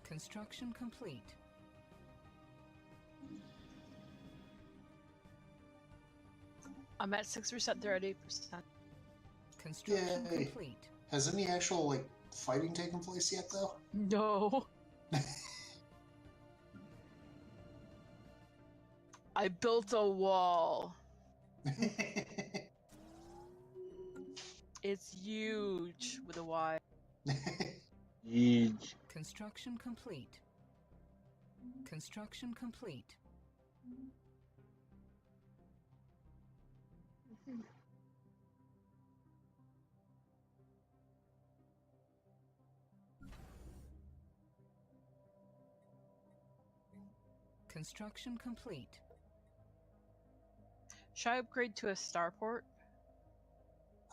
Construction complete. I'm at 6%, they're at 8%. Construction Yay. complete. Has any actual, like, fighting taken place yet, though? No. I built a wall. It's huge with a Y. Yeej. Construction complete. Construction complete. Construction complete. Should I upgrade to a starport?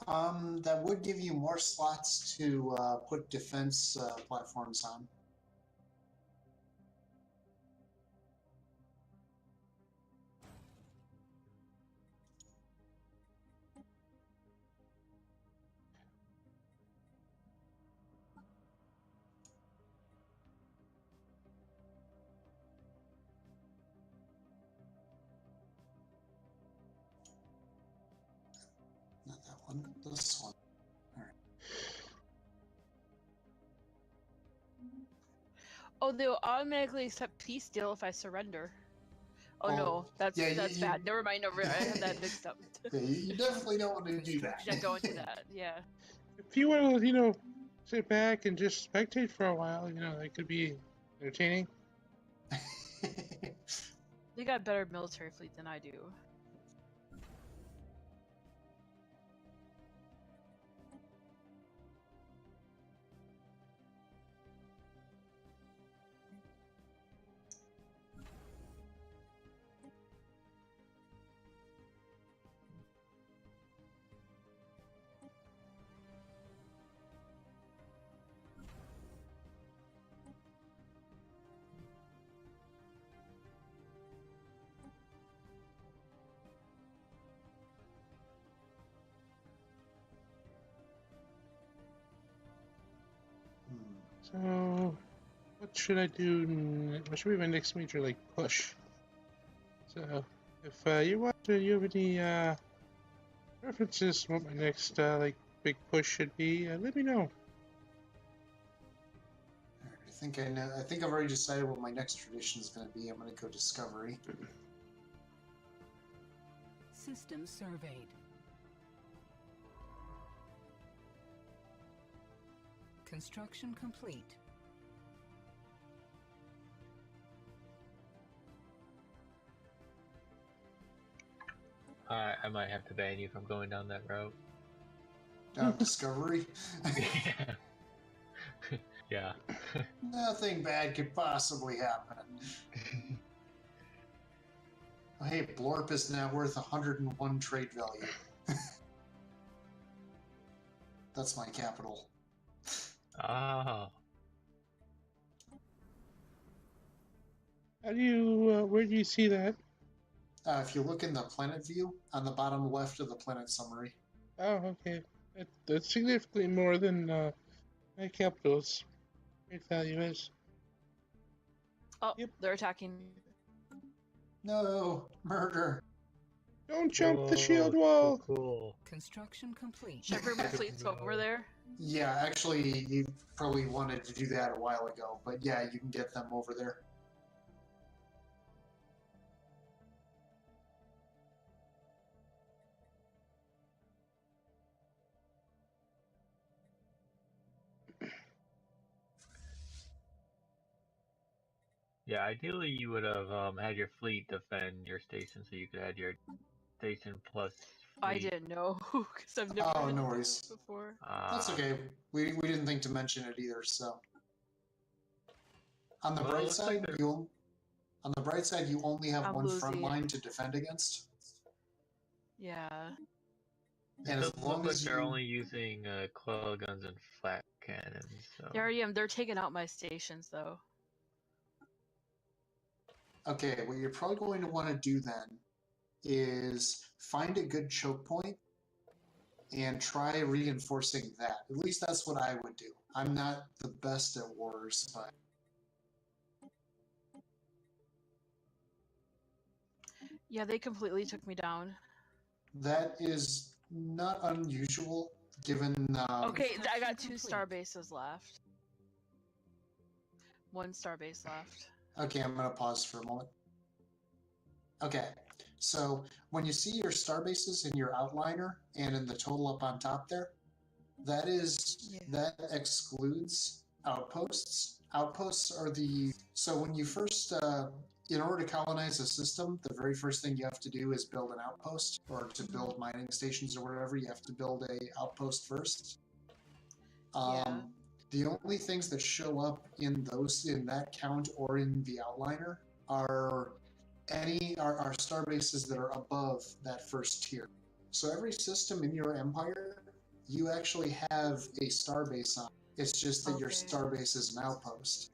That would give you more slots to put defense platforms on. Not that one, this one. Oh, they'll automatically accept peace deal if I surrender. Oh, Oh, no, that's yeah, that's you- bad. Never mind. I had that mixed up. Yeah, you definitely don't want to do that. Should I go into that? Yeah. If you want to, sit back and just spectate for a while, that could be entertaining. They got a better military fleet than I do. So, what should I do? What should be my next major, push? So, if you want to, you have any references to what my next, big push should be, let me know. I think I know. I think I've already decided what my next tradition is going to be. I'm going to go Discovery. System surveyed. Construction complete. I might have to ban you from going down that route. Discovery? Yeah. Nothing bad could possibly happen. Oh, hey, Blorp is now worth 101 trade value. That's my capital. Oh. How do you, where do you see that? If you look in the planet view, on the bottom left of the planet summary. Oh, okay. That's significantly more than my capital's trade value is. Oh, Yep. they're attacking. No, murder. Don't jump the Whoa, shield so wall! cool. Construction complete. Should I bring my fleets over there? Yeah, actually, you probably wanted to do that a while ago, but yeah, you can get them over there. Yeah, ideally you would have had your fleet defend your station so you could have your station plus fleet. I didn't know because I've never Oh, had no to do worries. this before. That's okay. We didn't think to mention it either. So on the Well, it bright looks side, like they're- you only have I'm one front losing. line to defend against, Yeah. It and as doesn't look long like as they're you only using coil guns and flat cannons. So. They already am. They're taking out my stations though. okay, what you're probably going to want to do then is find a good choke point and try reinforcing that. At least that's what I would do. I'm not the best at wars, but Yeah, they completely took me down. That is not unusual, given. Okay, I got 2 Complete. star bases left. 1 star base left. Okay, I'm going to pause for a moment. Okay, so when you see your star bases in your outliner and in the total up on top there, that excludes outposts. Outposts are so when you first, in order to colonize a system, the very first thing you have to do is build an outpost, or to build mining stations or whatever, you have to build a outpost first. Yeah. The only things that show up in that count or in the outliner are star bases that are above that first tier. So every system in your empire, you actually have a star base on. It's just that your star base is an outpost.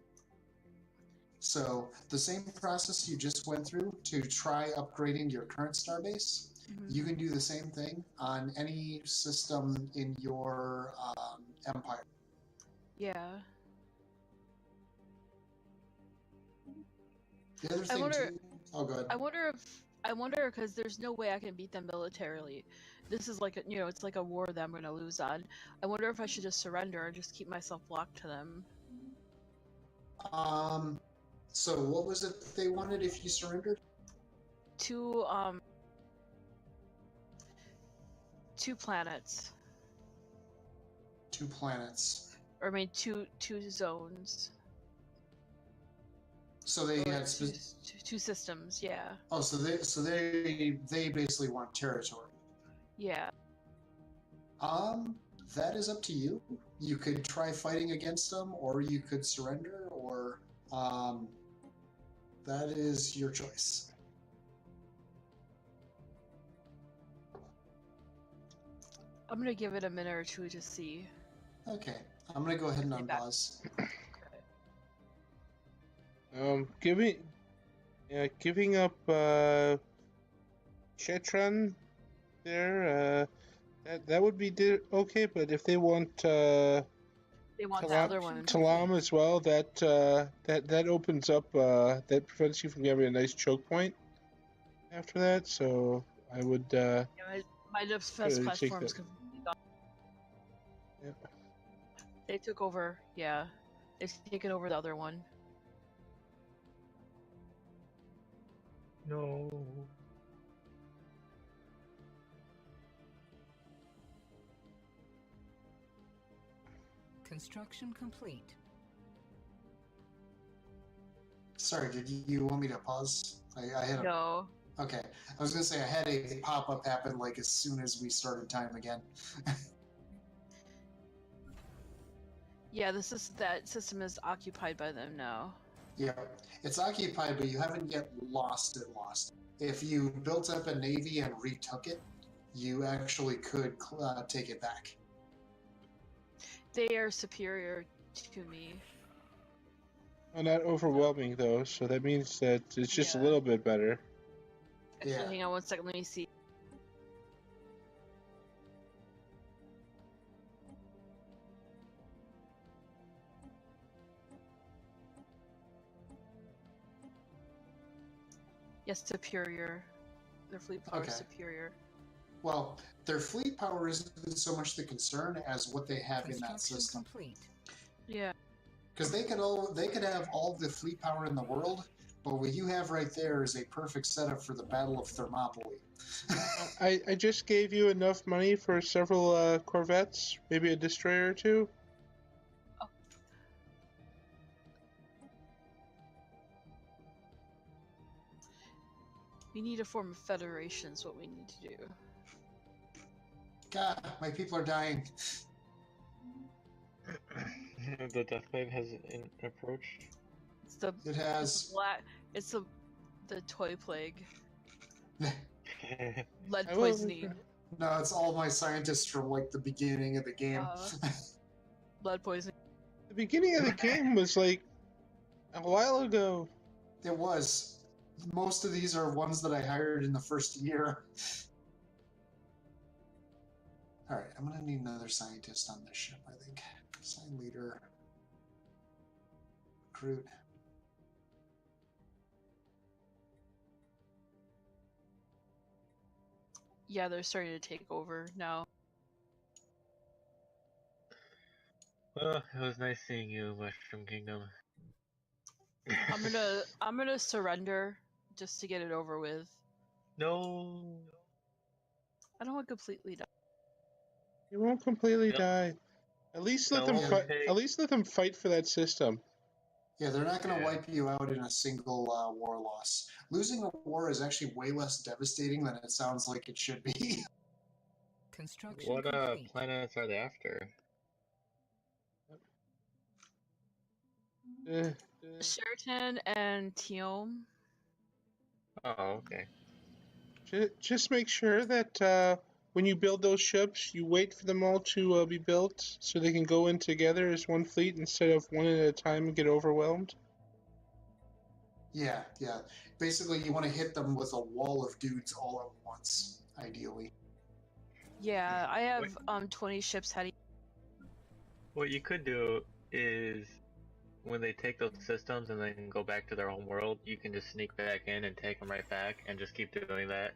So the same process you just went through to try upgrading your current star base, you can do the same thing on any system in your empire. Yeah. The other thing too. Oh, go ahead. I wonder because there's no way I can beat them militarily. This is like it's like a war that I'm gonna lose on. I wonder if I should just surrender and just keep myself locked to them. So what was it they wanted if you surrendered? 2 planets. 2 planets. Or I mean 2 zones. So they had 2 systems, yeah. Oh, so they basically want territory. Yeah. That is up to you. You could try fighting against them, or you could surrender, or that is your choice. I'm gonna give it a minute or 2 to see. Okay, I'm gonna go ahead and unpause. Giving up Shetron there, that would be okay, but if they want they want the other one. Talam as well, that opens up, that prevents you from having a nice choke point after that, so I would my defense platform's completely gone. Yep. They took over, yeah. They've taken over the other one. No. Construction complete. Sorry, did you want me to pause? I had a... No. Okay, I was gonna say I had a pop-up happen like as soon as we started time again. Yeah, that system is occupied by them now. Yeah, it's occupied, but you haven't yet lost it. If you built up a navy and retook it, you actually could take it back. They are superior to me. Well, not overwhelming though, so that means that it's just a little bit better. Yeah. Hang on 1 second, let me see. Yes, superior. Their fleet power is superior. Well, their fleet power isn't so much the concern as what they have in that system. Complete. Yeah. Because they could have all the fleet power in the world, but what you have right there is a perfect setup for the Battle of Thermopylae. I just gave you enough money for several corvettes, maybe a destroyer or 2. Oh. We need to form a federation is what we need to do. God, my people are dying. The deathwave has approached. It has. It's the toy plague. Lead poisoning. No, it's all my scientists from like the beginning of the game. Lead poisoning. The beginning of the game was like a while ago. It was. Most of these are ones that I hired in the first year. Alright, I'm gonna need another scientist on this ship, I think. Sign leader. Recruit. Yeah, they're starting to take over now. Well, it was nice seeing you, Mushroom Kingdom. I'm gonna surrender just to get it over with. No. I don't want to completely die. You won't completely Yep. die. At least let No, them we'll fight. take- At least let them fight for that system. Yeah, they're not going to Yeah. wipe you out in a single war loss. Losing a war is actually way less devastating than it sounds like it should be. Construction What complete. planets are they after? Sheraton and Tiom. Oh, okay. Just make sure that when you build those ships, you wait for them all to be built so they can go in together as one fleet instead of one at a time and get overwhelmed. Yeah. Basically, you want to hit them with a wall of dudes all at once, ideally. Yeah, I have 20 ships heading. What you could do is, when they take those systems and then go back to their home world, you can just sneak back in and take them right back, and just keep doing that,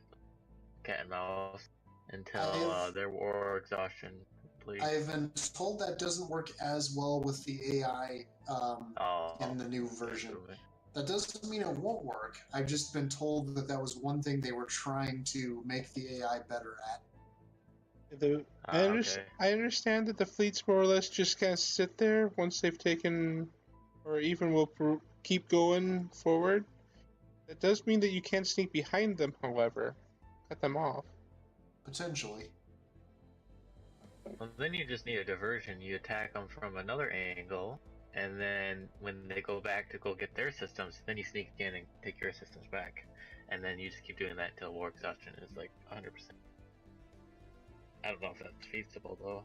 cat and mouse, until their war exhaustion complete. I've been told that doesn't work as well with the AI in the new version. That doesn't mean it won't work. I've just been told that that was one thing they were trying to make the AI better at. I understand that the fleets more or less just kind of sit there once they've taken, or even will keep going forward. That does mean that you can't sneak behind them, however. Cut them off. Potentially. Well, then you just need a diversion. You attack them from another angle, and then when they go back to go get their systems, then you sneak in and take your systems back. And then you just keep doing that until war exhaustion is like 100%. I don't know if that's feasible, though.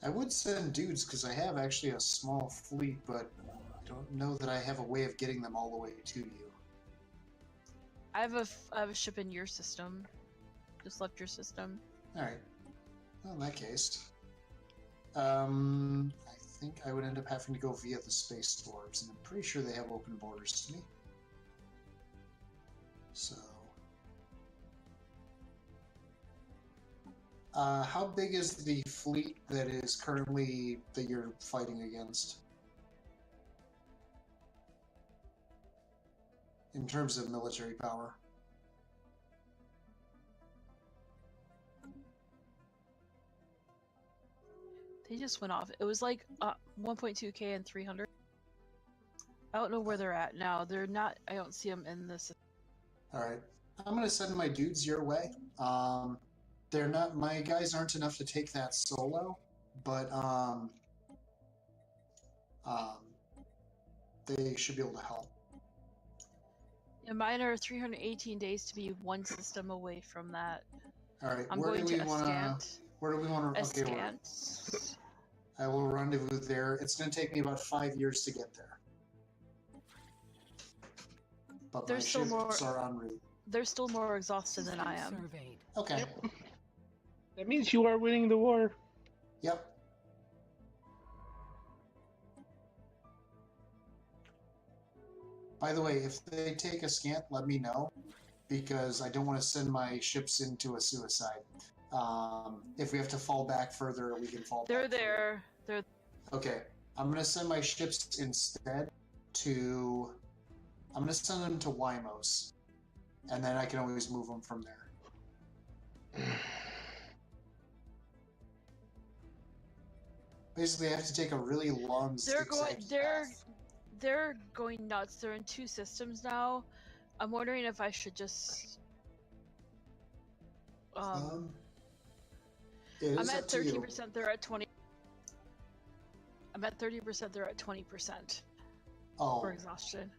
I would send dudes, because I have actually a small fleet, but I don't know that I have a way of getting them all the way to you. I have a ship in your system. Just left your system. Alright. Well, in that case, I think I would end up having to go via the space dwarves, and I'm pretty sure they have open borders to me. So, how big is the fleet that is currently that you're fighting against? In terms of military power. They just went off. It was like 1.2k and 300. I don't know where they're at now. They're not. I don't see them in this. All right, I'm gonna send my dudes your way. They're not. My guys aren't enough to take that solo, but they should be able to help. Yeah, mine are 318 days to be one system away from that. All right, I'm going to Escant. Where do we want to? Okay, Escant. I will rendezvous there. It's going to take me about 5 years to get there. But There's still my ships more. are en route. They're still more exhausted than I am. Surveyed. Okay. Yep. That means you are winning the war. Yep. By the way, if they take a scant, let me know, because I don't want to send my ships into a suicide. If we have to fall back further, we can fall They're back there. further. Okay. I'm going to send my ships instead to... I'm going to send them to Wymos. And then I can always move them from there. Basically, I have to take a really long They're going nuts. They're in 2 systems now. I'm wondering if I should just... I'm at 13%, they're at 20. I'm at 30%, they're at 20%. Oh. For exhaustion.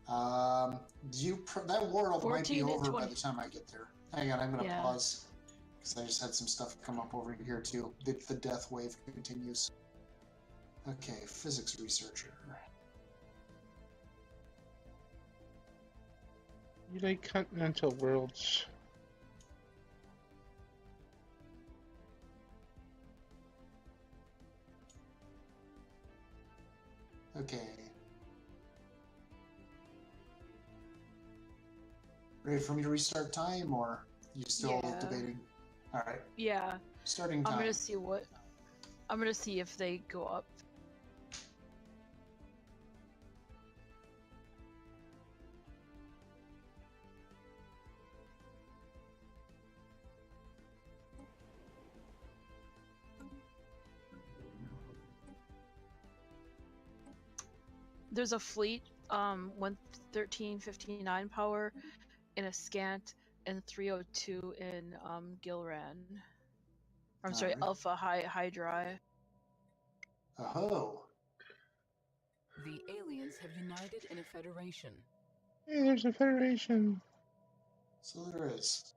That war might be over by the time I get there. Hang on, I'm gonna pause. Because I just had some stuff come up over here too. The death wave continues. Okay, physics researcher. You like continental worlds. Okay. Ready for me to restart time, or You still Yeah. debating? Alright. Yeah. Starting time. I'm gonna see if they go up. There's a fleet, 11359 power in a scant and 302 in Gilran. I'm sorry, Alright. Alpha Hydra. Oh. The aliens have united in a federation. Hey, there's a federation. So there is.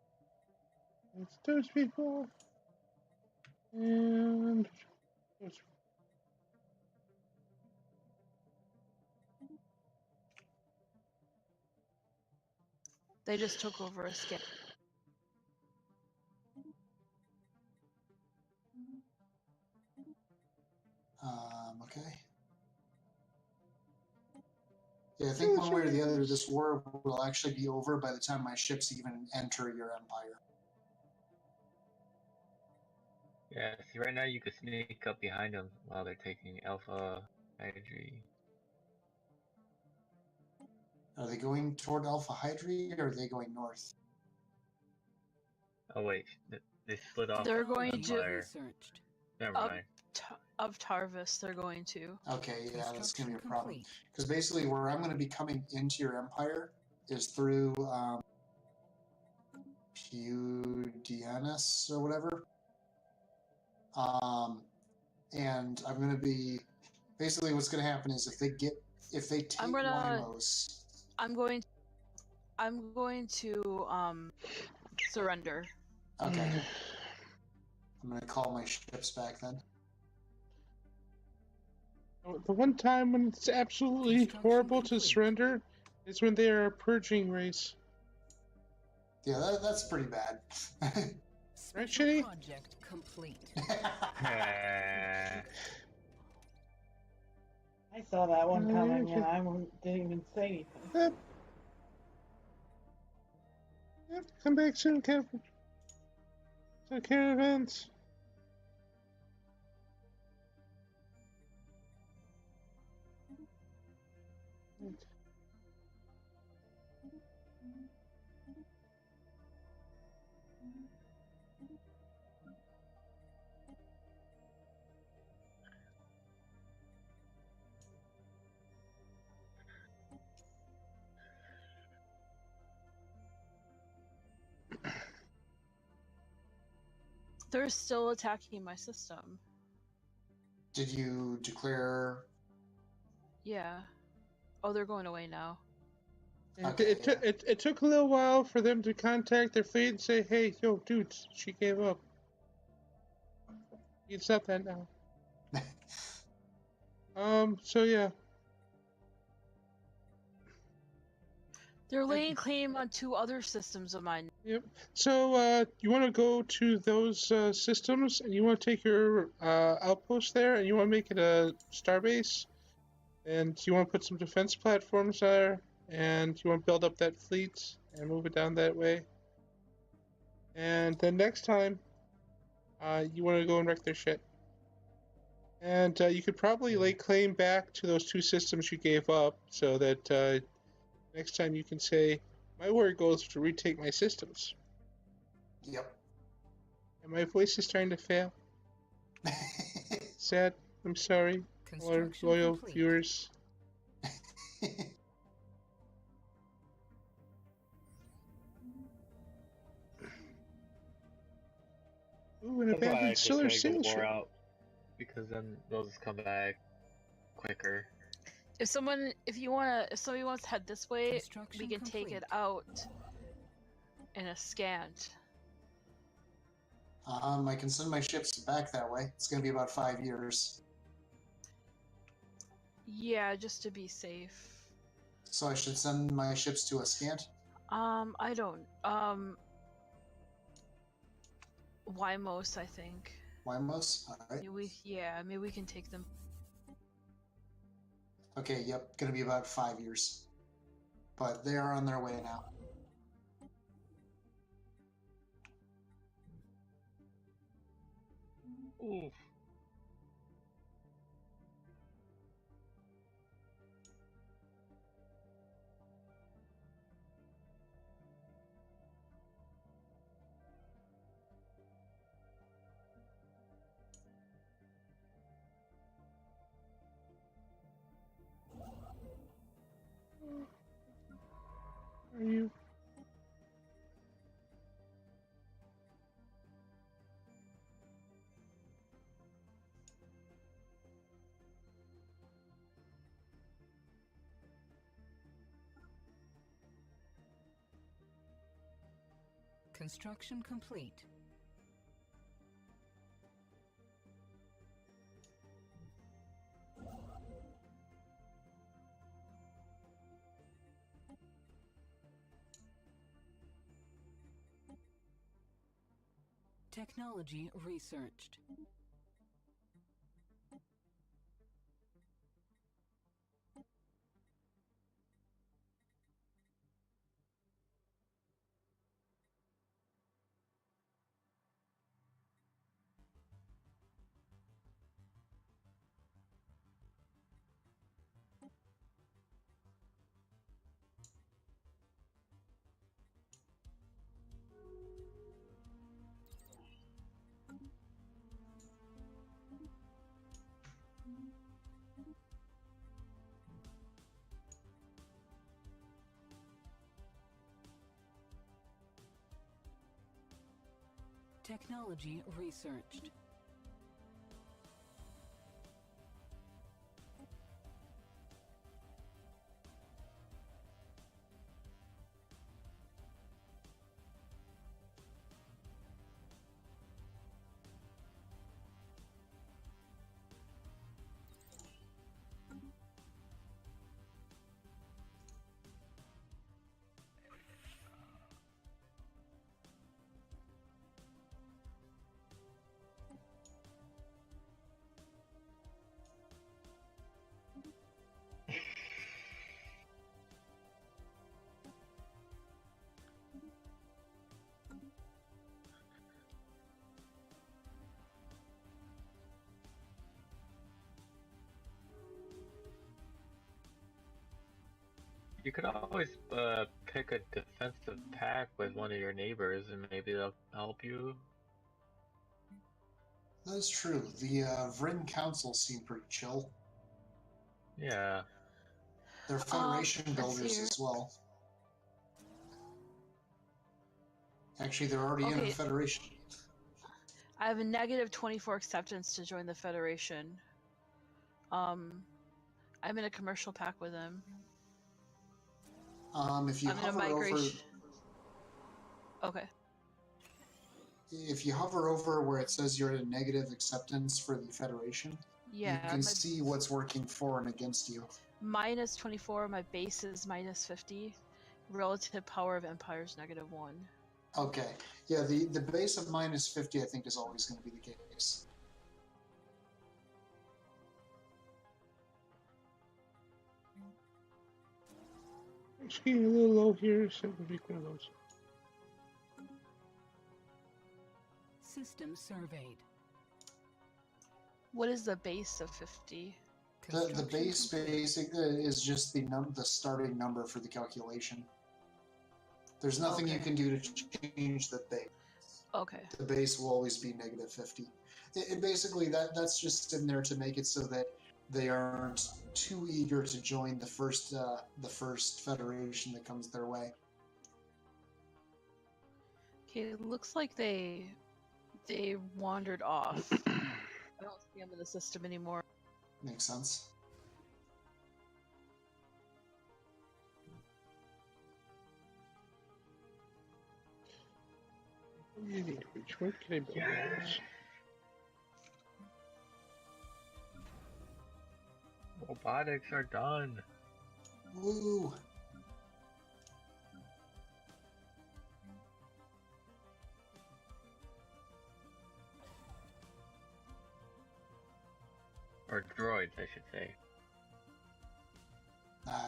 It's those people. And those. They just took over a scant. Okay. Yeah, I think one way or the other, this war will actually be over by the time my ships even enter your empire. Yeah, see, right now you can sneak up behind them while they're taking Alpha Hydri. Are they going toward Alpha Hydri, or are they going north? Oh wait, they split off. They're going to Researched. Never mind. Up Tarvis. They're going to. Okay, yeah, that's going to be a Construction problem. complete. Because basically where I'm going to be coming into your empire is through Pudianus or whatever. And I'm going to be... Basically what's going to happen is if they take Wymos... I'm going to surrender. Okay. I'm going to call my ships back then. The one time when it's absolutely horrible to surrender is when they are a purging race. Yeah, that's pretty bad. Right, Shitty? Project complete. Yeah. I saw that one coming and I didn't even say anything. Yep. Come back soon, Captain. So, caravans. They're still attacking my system. Did you declare... Yeah. Oh, they're going away now. Okay, It took a little while for them to contact their fleet and say, hey, yo, dudes, she gave up. You can stop that now. So yeah. They're laying claim on 2 other systems of mine. Yep. So, you want to go to those systems, and you want to take your outpost there, and you want to make it a starbase, and you want to put some defense platforms there, and you want to build up that fleet and move it down that way. And then next time, you want to go and wreck their shit. And you could probably lay claim back to those 2 systems you gave up, so that next time you can say, my word goes to retake my systems. Yep. And my voice is starting to fail. Sad. I'm sorry. Our loyal viewers. Ooh, an abandoned Stellar sail ship. Out, because then they'll just come back quicker. If somebody wants to head this way, we can take it out in a scant. I can send my ships back that way. It's going to be about 5 years. Yeah, just to be safe. So I should send my ships to a scant? I don't. Wymos, I think. Wymos? Alright. Maybe we can take them. Okay, yep. Gonna be about 5 years. But they are on their way now. Oof. Are you? Construction complete. Technology researched. Technology researched. You could always pick a defensive pack with one of your neighbors, and maybe they'll help you. That's true. The Vryn Council seem pretty chill. Yeah. They're Federation let's builders see. as well. Actually, they're already in the Okay. Federation. I have a negative 24 acceptance to join the Federation. I'm in a commercial pack with them. If you I'm in a hover over, migration. Okay. if you hover over where it says you're at a negative acceptance for the Federation, Yeah. you can see what's working for and against you. Minus 24. My base is minus 50. Relative power of empires -1. Okay. Yeah, the base of minus 50, I think, is always going to be the case. I'm just getting a little low here, so it would be one of those. System surveyed. What is the base of 50? The base basic is just the starting number for the calculation. There's nothing you can do to change the base. Okay. The base will always be negative 50. It basically, that's just in there to make it so that they aren't too eager to join the first Federation that comes their way. Okay, it looks like they wandered off. I don't see them in the system anymore. Makes sense. What do you need? Which one can I build? Yes. Robotics are done. Woo! Or droids, I should say.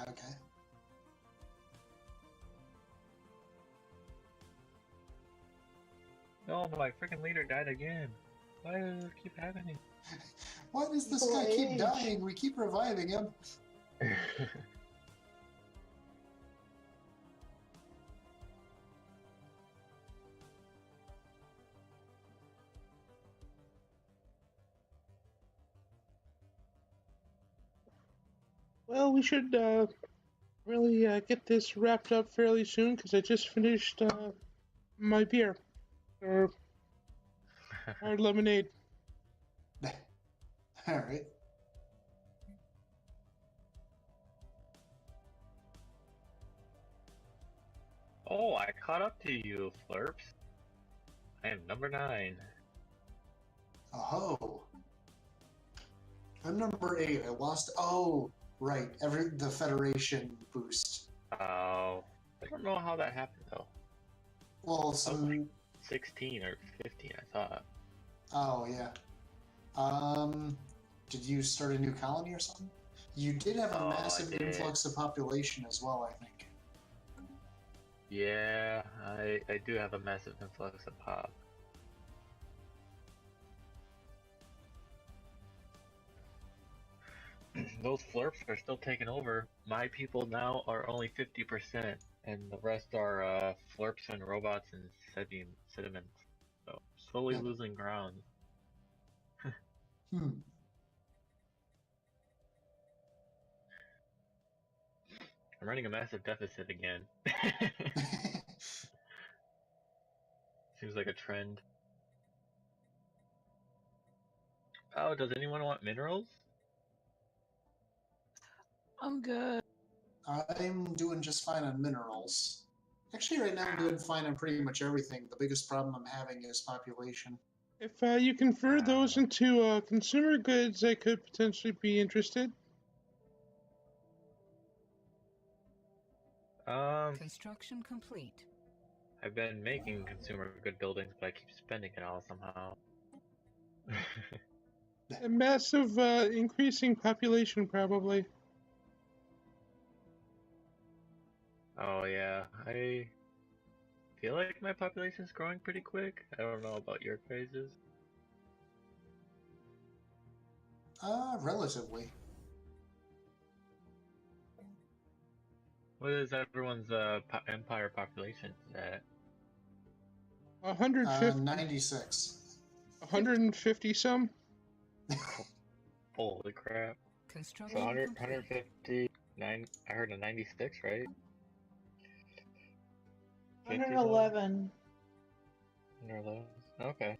Okay. No, my freaking leader died again. Why does it keep happening? Why does this guy keep dying? We keep reviving him. Well, we should really get this wrapped up fairly soon because I just finished my beer or lemonade. All right. Oh, I caught up to you, Flurps. I am number 9. Oh. I'm number 8. I lost. Oh, right. The Federation boost. Oh, I don't know how that happened though. Well, I was like some. 16 or 15, I thought. Oh yeah. Did you start a new colony or something? You did have a massive influx of population as well, I think. Yeah, I do have a massive influx of pop. Those flurps are still taking over. My people now are only 50%, and the rest are flurps and robots and sediments. So slowly losing ground. Hmm. I'm running a massive deficit again. Seems like a trend. Oh, does anyone want minerals? I'm good. I'm doing just fine on minerals. Actually, right now I'm doing fine on pretty much everything. The biggest problem I'm having is population. If you convert those into consumer goods, I could potentially be interested. Construction complete. I've been making consumer good buildings, but I keep spending it all somehow. A massive increasing population, probably. Oh yeah, I feel like my population is growing pretty quick. I don't know about your phases. Relatively. What is everyone's empire population at? 150. 96. 150 some. Holy crap! Construction So 100, complete. 159. I heard a 96, right? 111. 111. Okay.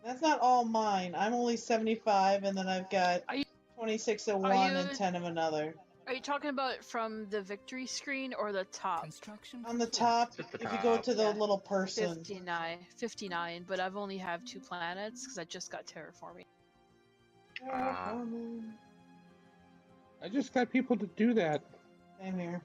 That's not all mine. I'm only 75, and then I've got Are you- 26 of are one you- and 10 of another. Are you talking about from the victory screen or the top? Construction On the complete. top, Just the if you go top. to the Yeah. little person. 59, but I've only have 2 planets because I just got terraforming. I just got people to do that. Same here.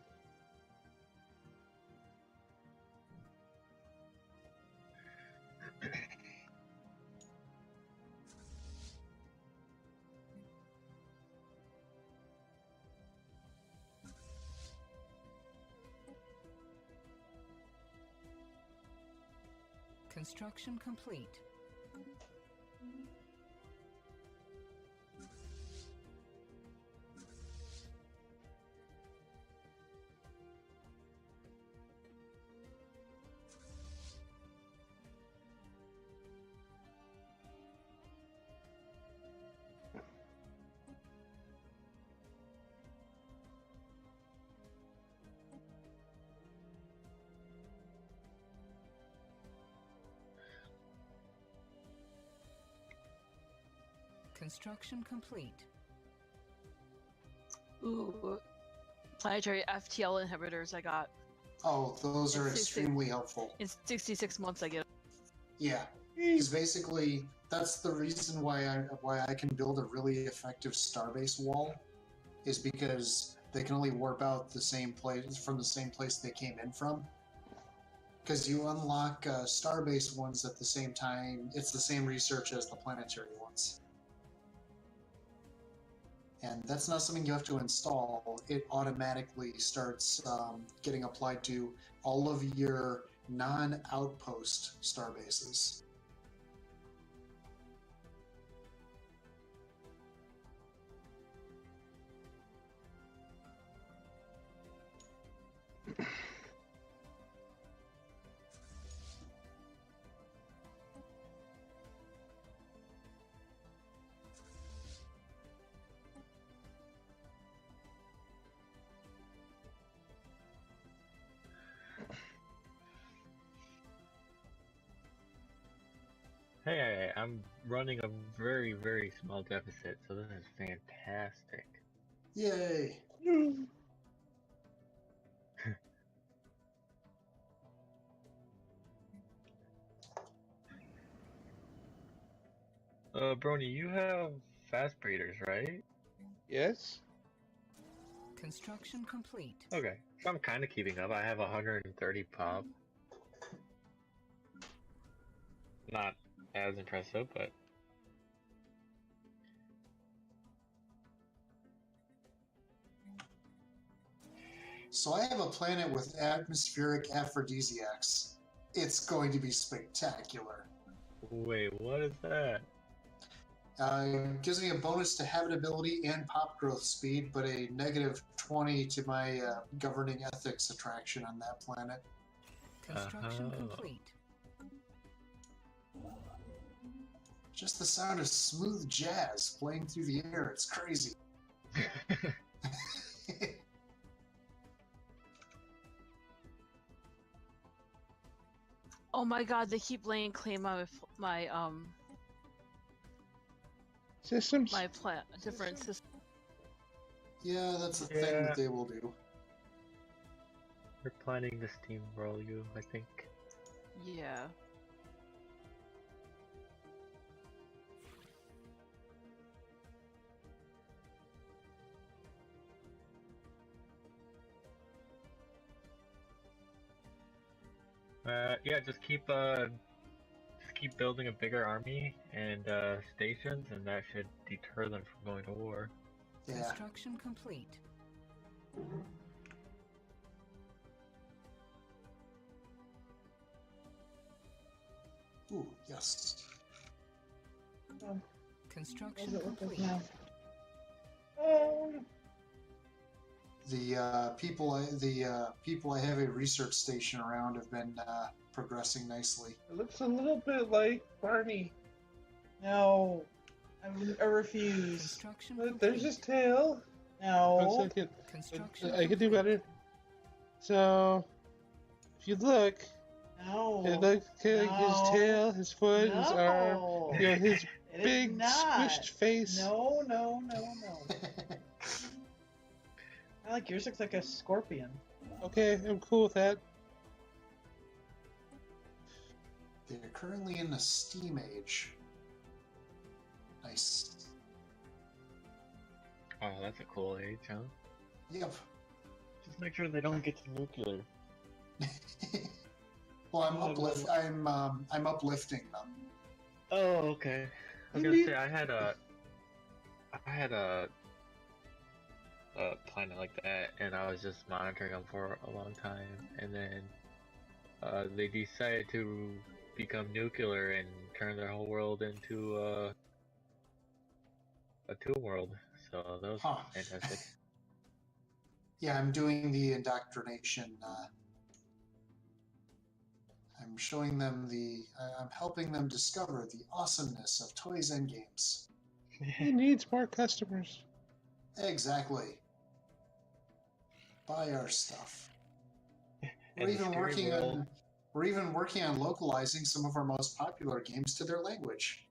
Construction complete. Construction complete. Ooh, planetary FTL inhibitors I got. Oh, those are It's extremely helpful. In 66 months I get it. Yeah, because basically that's the reason why I can build a really effective starbase wall, is because they can only warp out the same place from the same place they came in from. Because you unlock starbase ones at the same time, it's the same research as the planetary ones. And that's not something you have to install. It automatically starts getting applied to all of your non-outpost starbases. Hey, I'm running a very, very small deficit, so this is fantastic. Yay! Brony, you have fast breeders, right? Yes. Construction complete. Okay, so I'm kind of keeping up. I have 130 pop. Not as impressive, but... So I have a planet with atmospheric aphrodisiacs. It's going to be spectacular. Wait, what is that? Gives me a bonus to habitability and pop growth speed, but a negative 20 to my governing ethics attraction on that planet. Construction complete. Just the sound of smooth jazz playing through the air. It's crazy. Oh my god, they keep laying claim on my Systems? my different systems. Yeah, that's a thing that they will do. They're planning to steamroll you, I think. Yeah. Yeah, just keep building a bigger army and stations, and that should deter them from going to war. Yeah. Construction complete. Ooh, yes. Construction complete. The people I have a research station around have been progressing nicely. It looks a little bit like Barney. No. I refuse. Construction Look, there's his tail. No. One second. Construction I could do better. So, if you look, No. it looks kind of like his tail, his foot, his arm, you know, his It is big not. squished face. No. I like yours looks like a scorpion. Okay, I'm cool with that. They're currently in the steam age. Nice. Oh, that's a cool age, huh? Yep. Just make sure they don't get to nuclear. Well, I'm uplifting them. Oh, okay. I was gonna say I had a planet like that, and I was just monitoring them for a long time, and then they decided to become nuclear and turn their whole world into a tomb world. So that was fantastic. Yeah, I'm doing the indoctrination. I'm showing them I'm helping them discover the awesomeness of toys and games. He needs more customers. Exactly. Buy our stuff. And We're even working on localizing some of our most popular games to their language.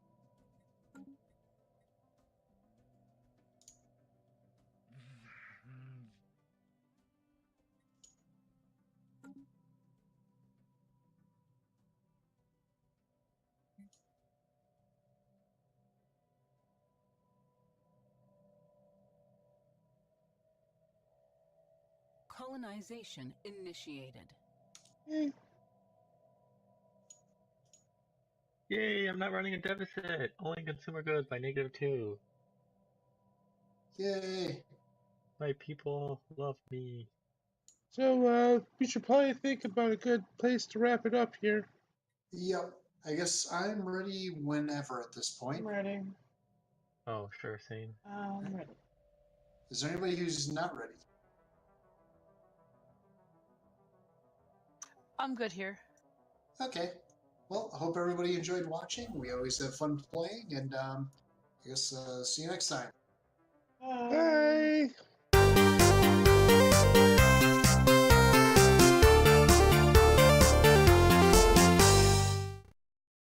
Colonization initiated. Yay, I'm not running a deficit! Only consumer goods by -2. Yay! My people love me. So, we should probably think about a good place to wrap it up here. Yep. I guess I'm ready whenever at this point. I'm ready. Oh, sure, same. I'm ready. Is there anybody who's not ready? I'm good here. Okay. Well, I hope everybody enjoyed watching. We always have fun playing, and I guess see you next time. Bye!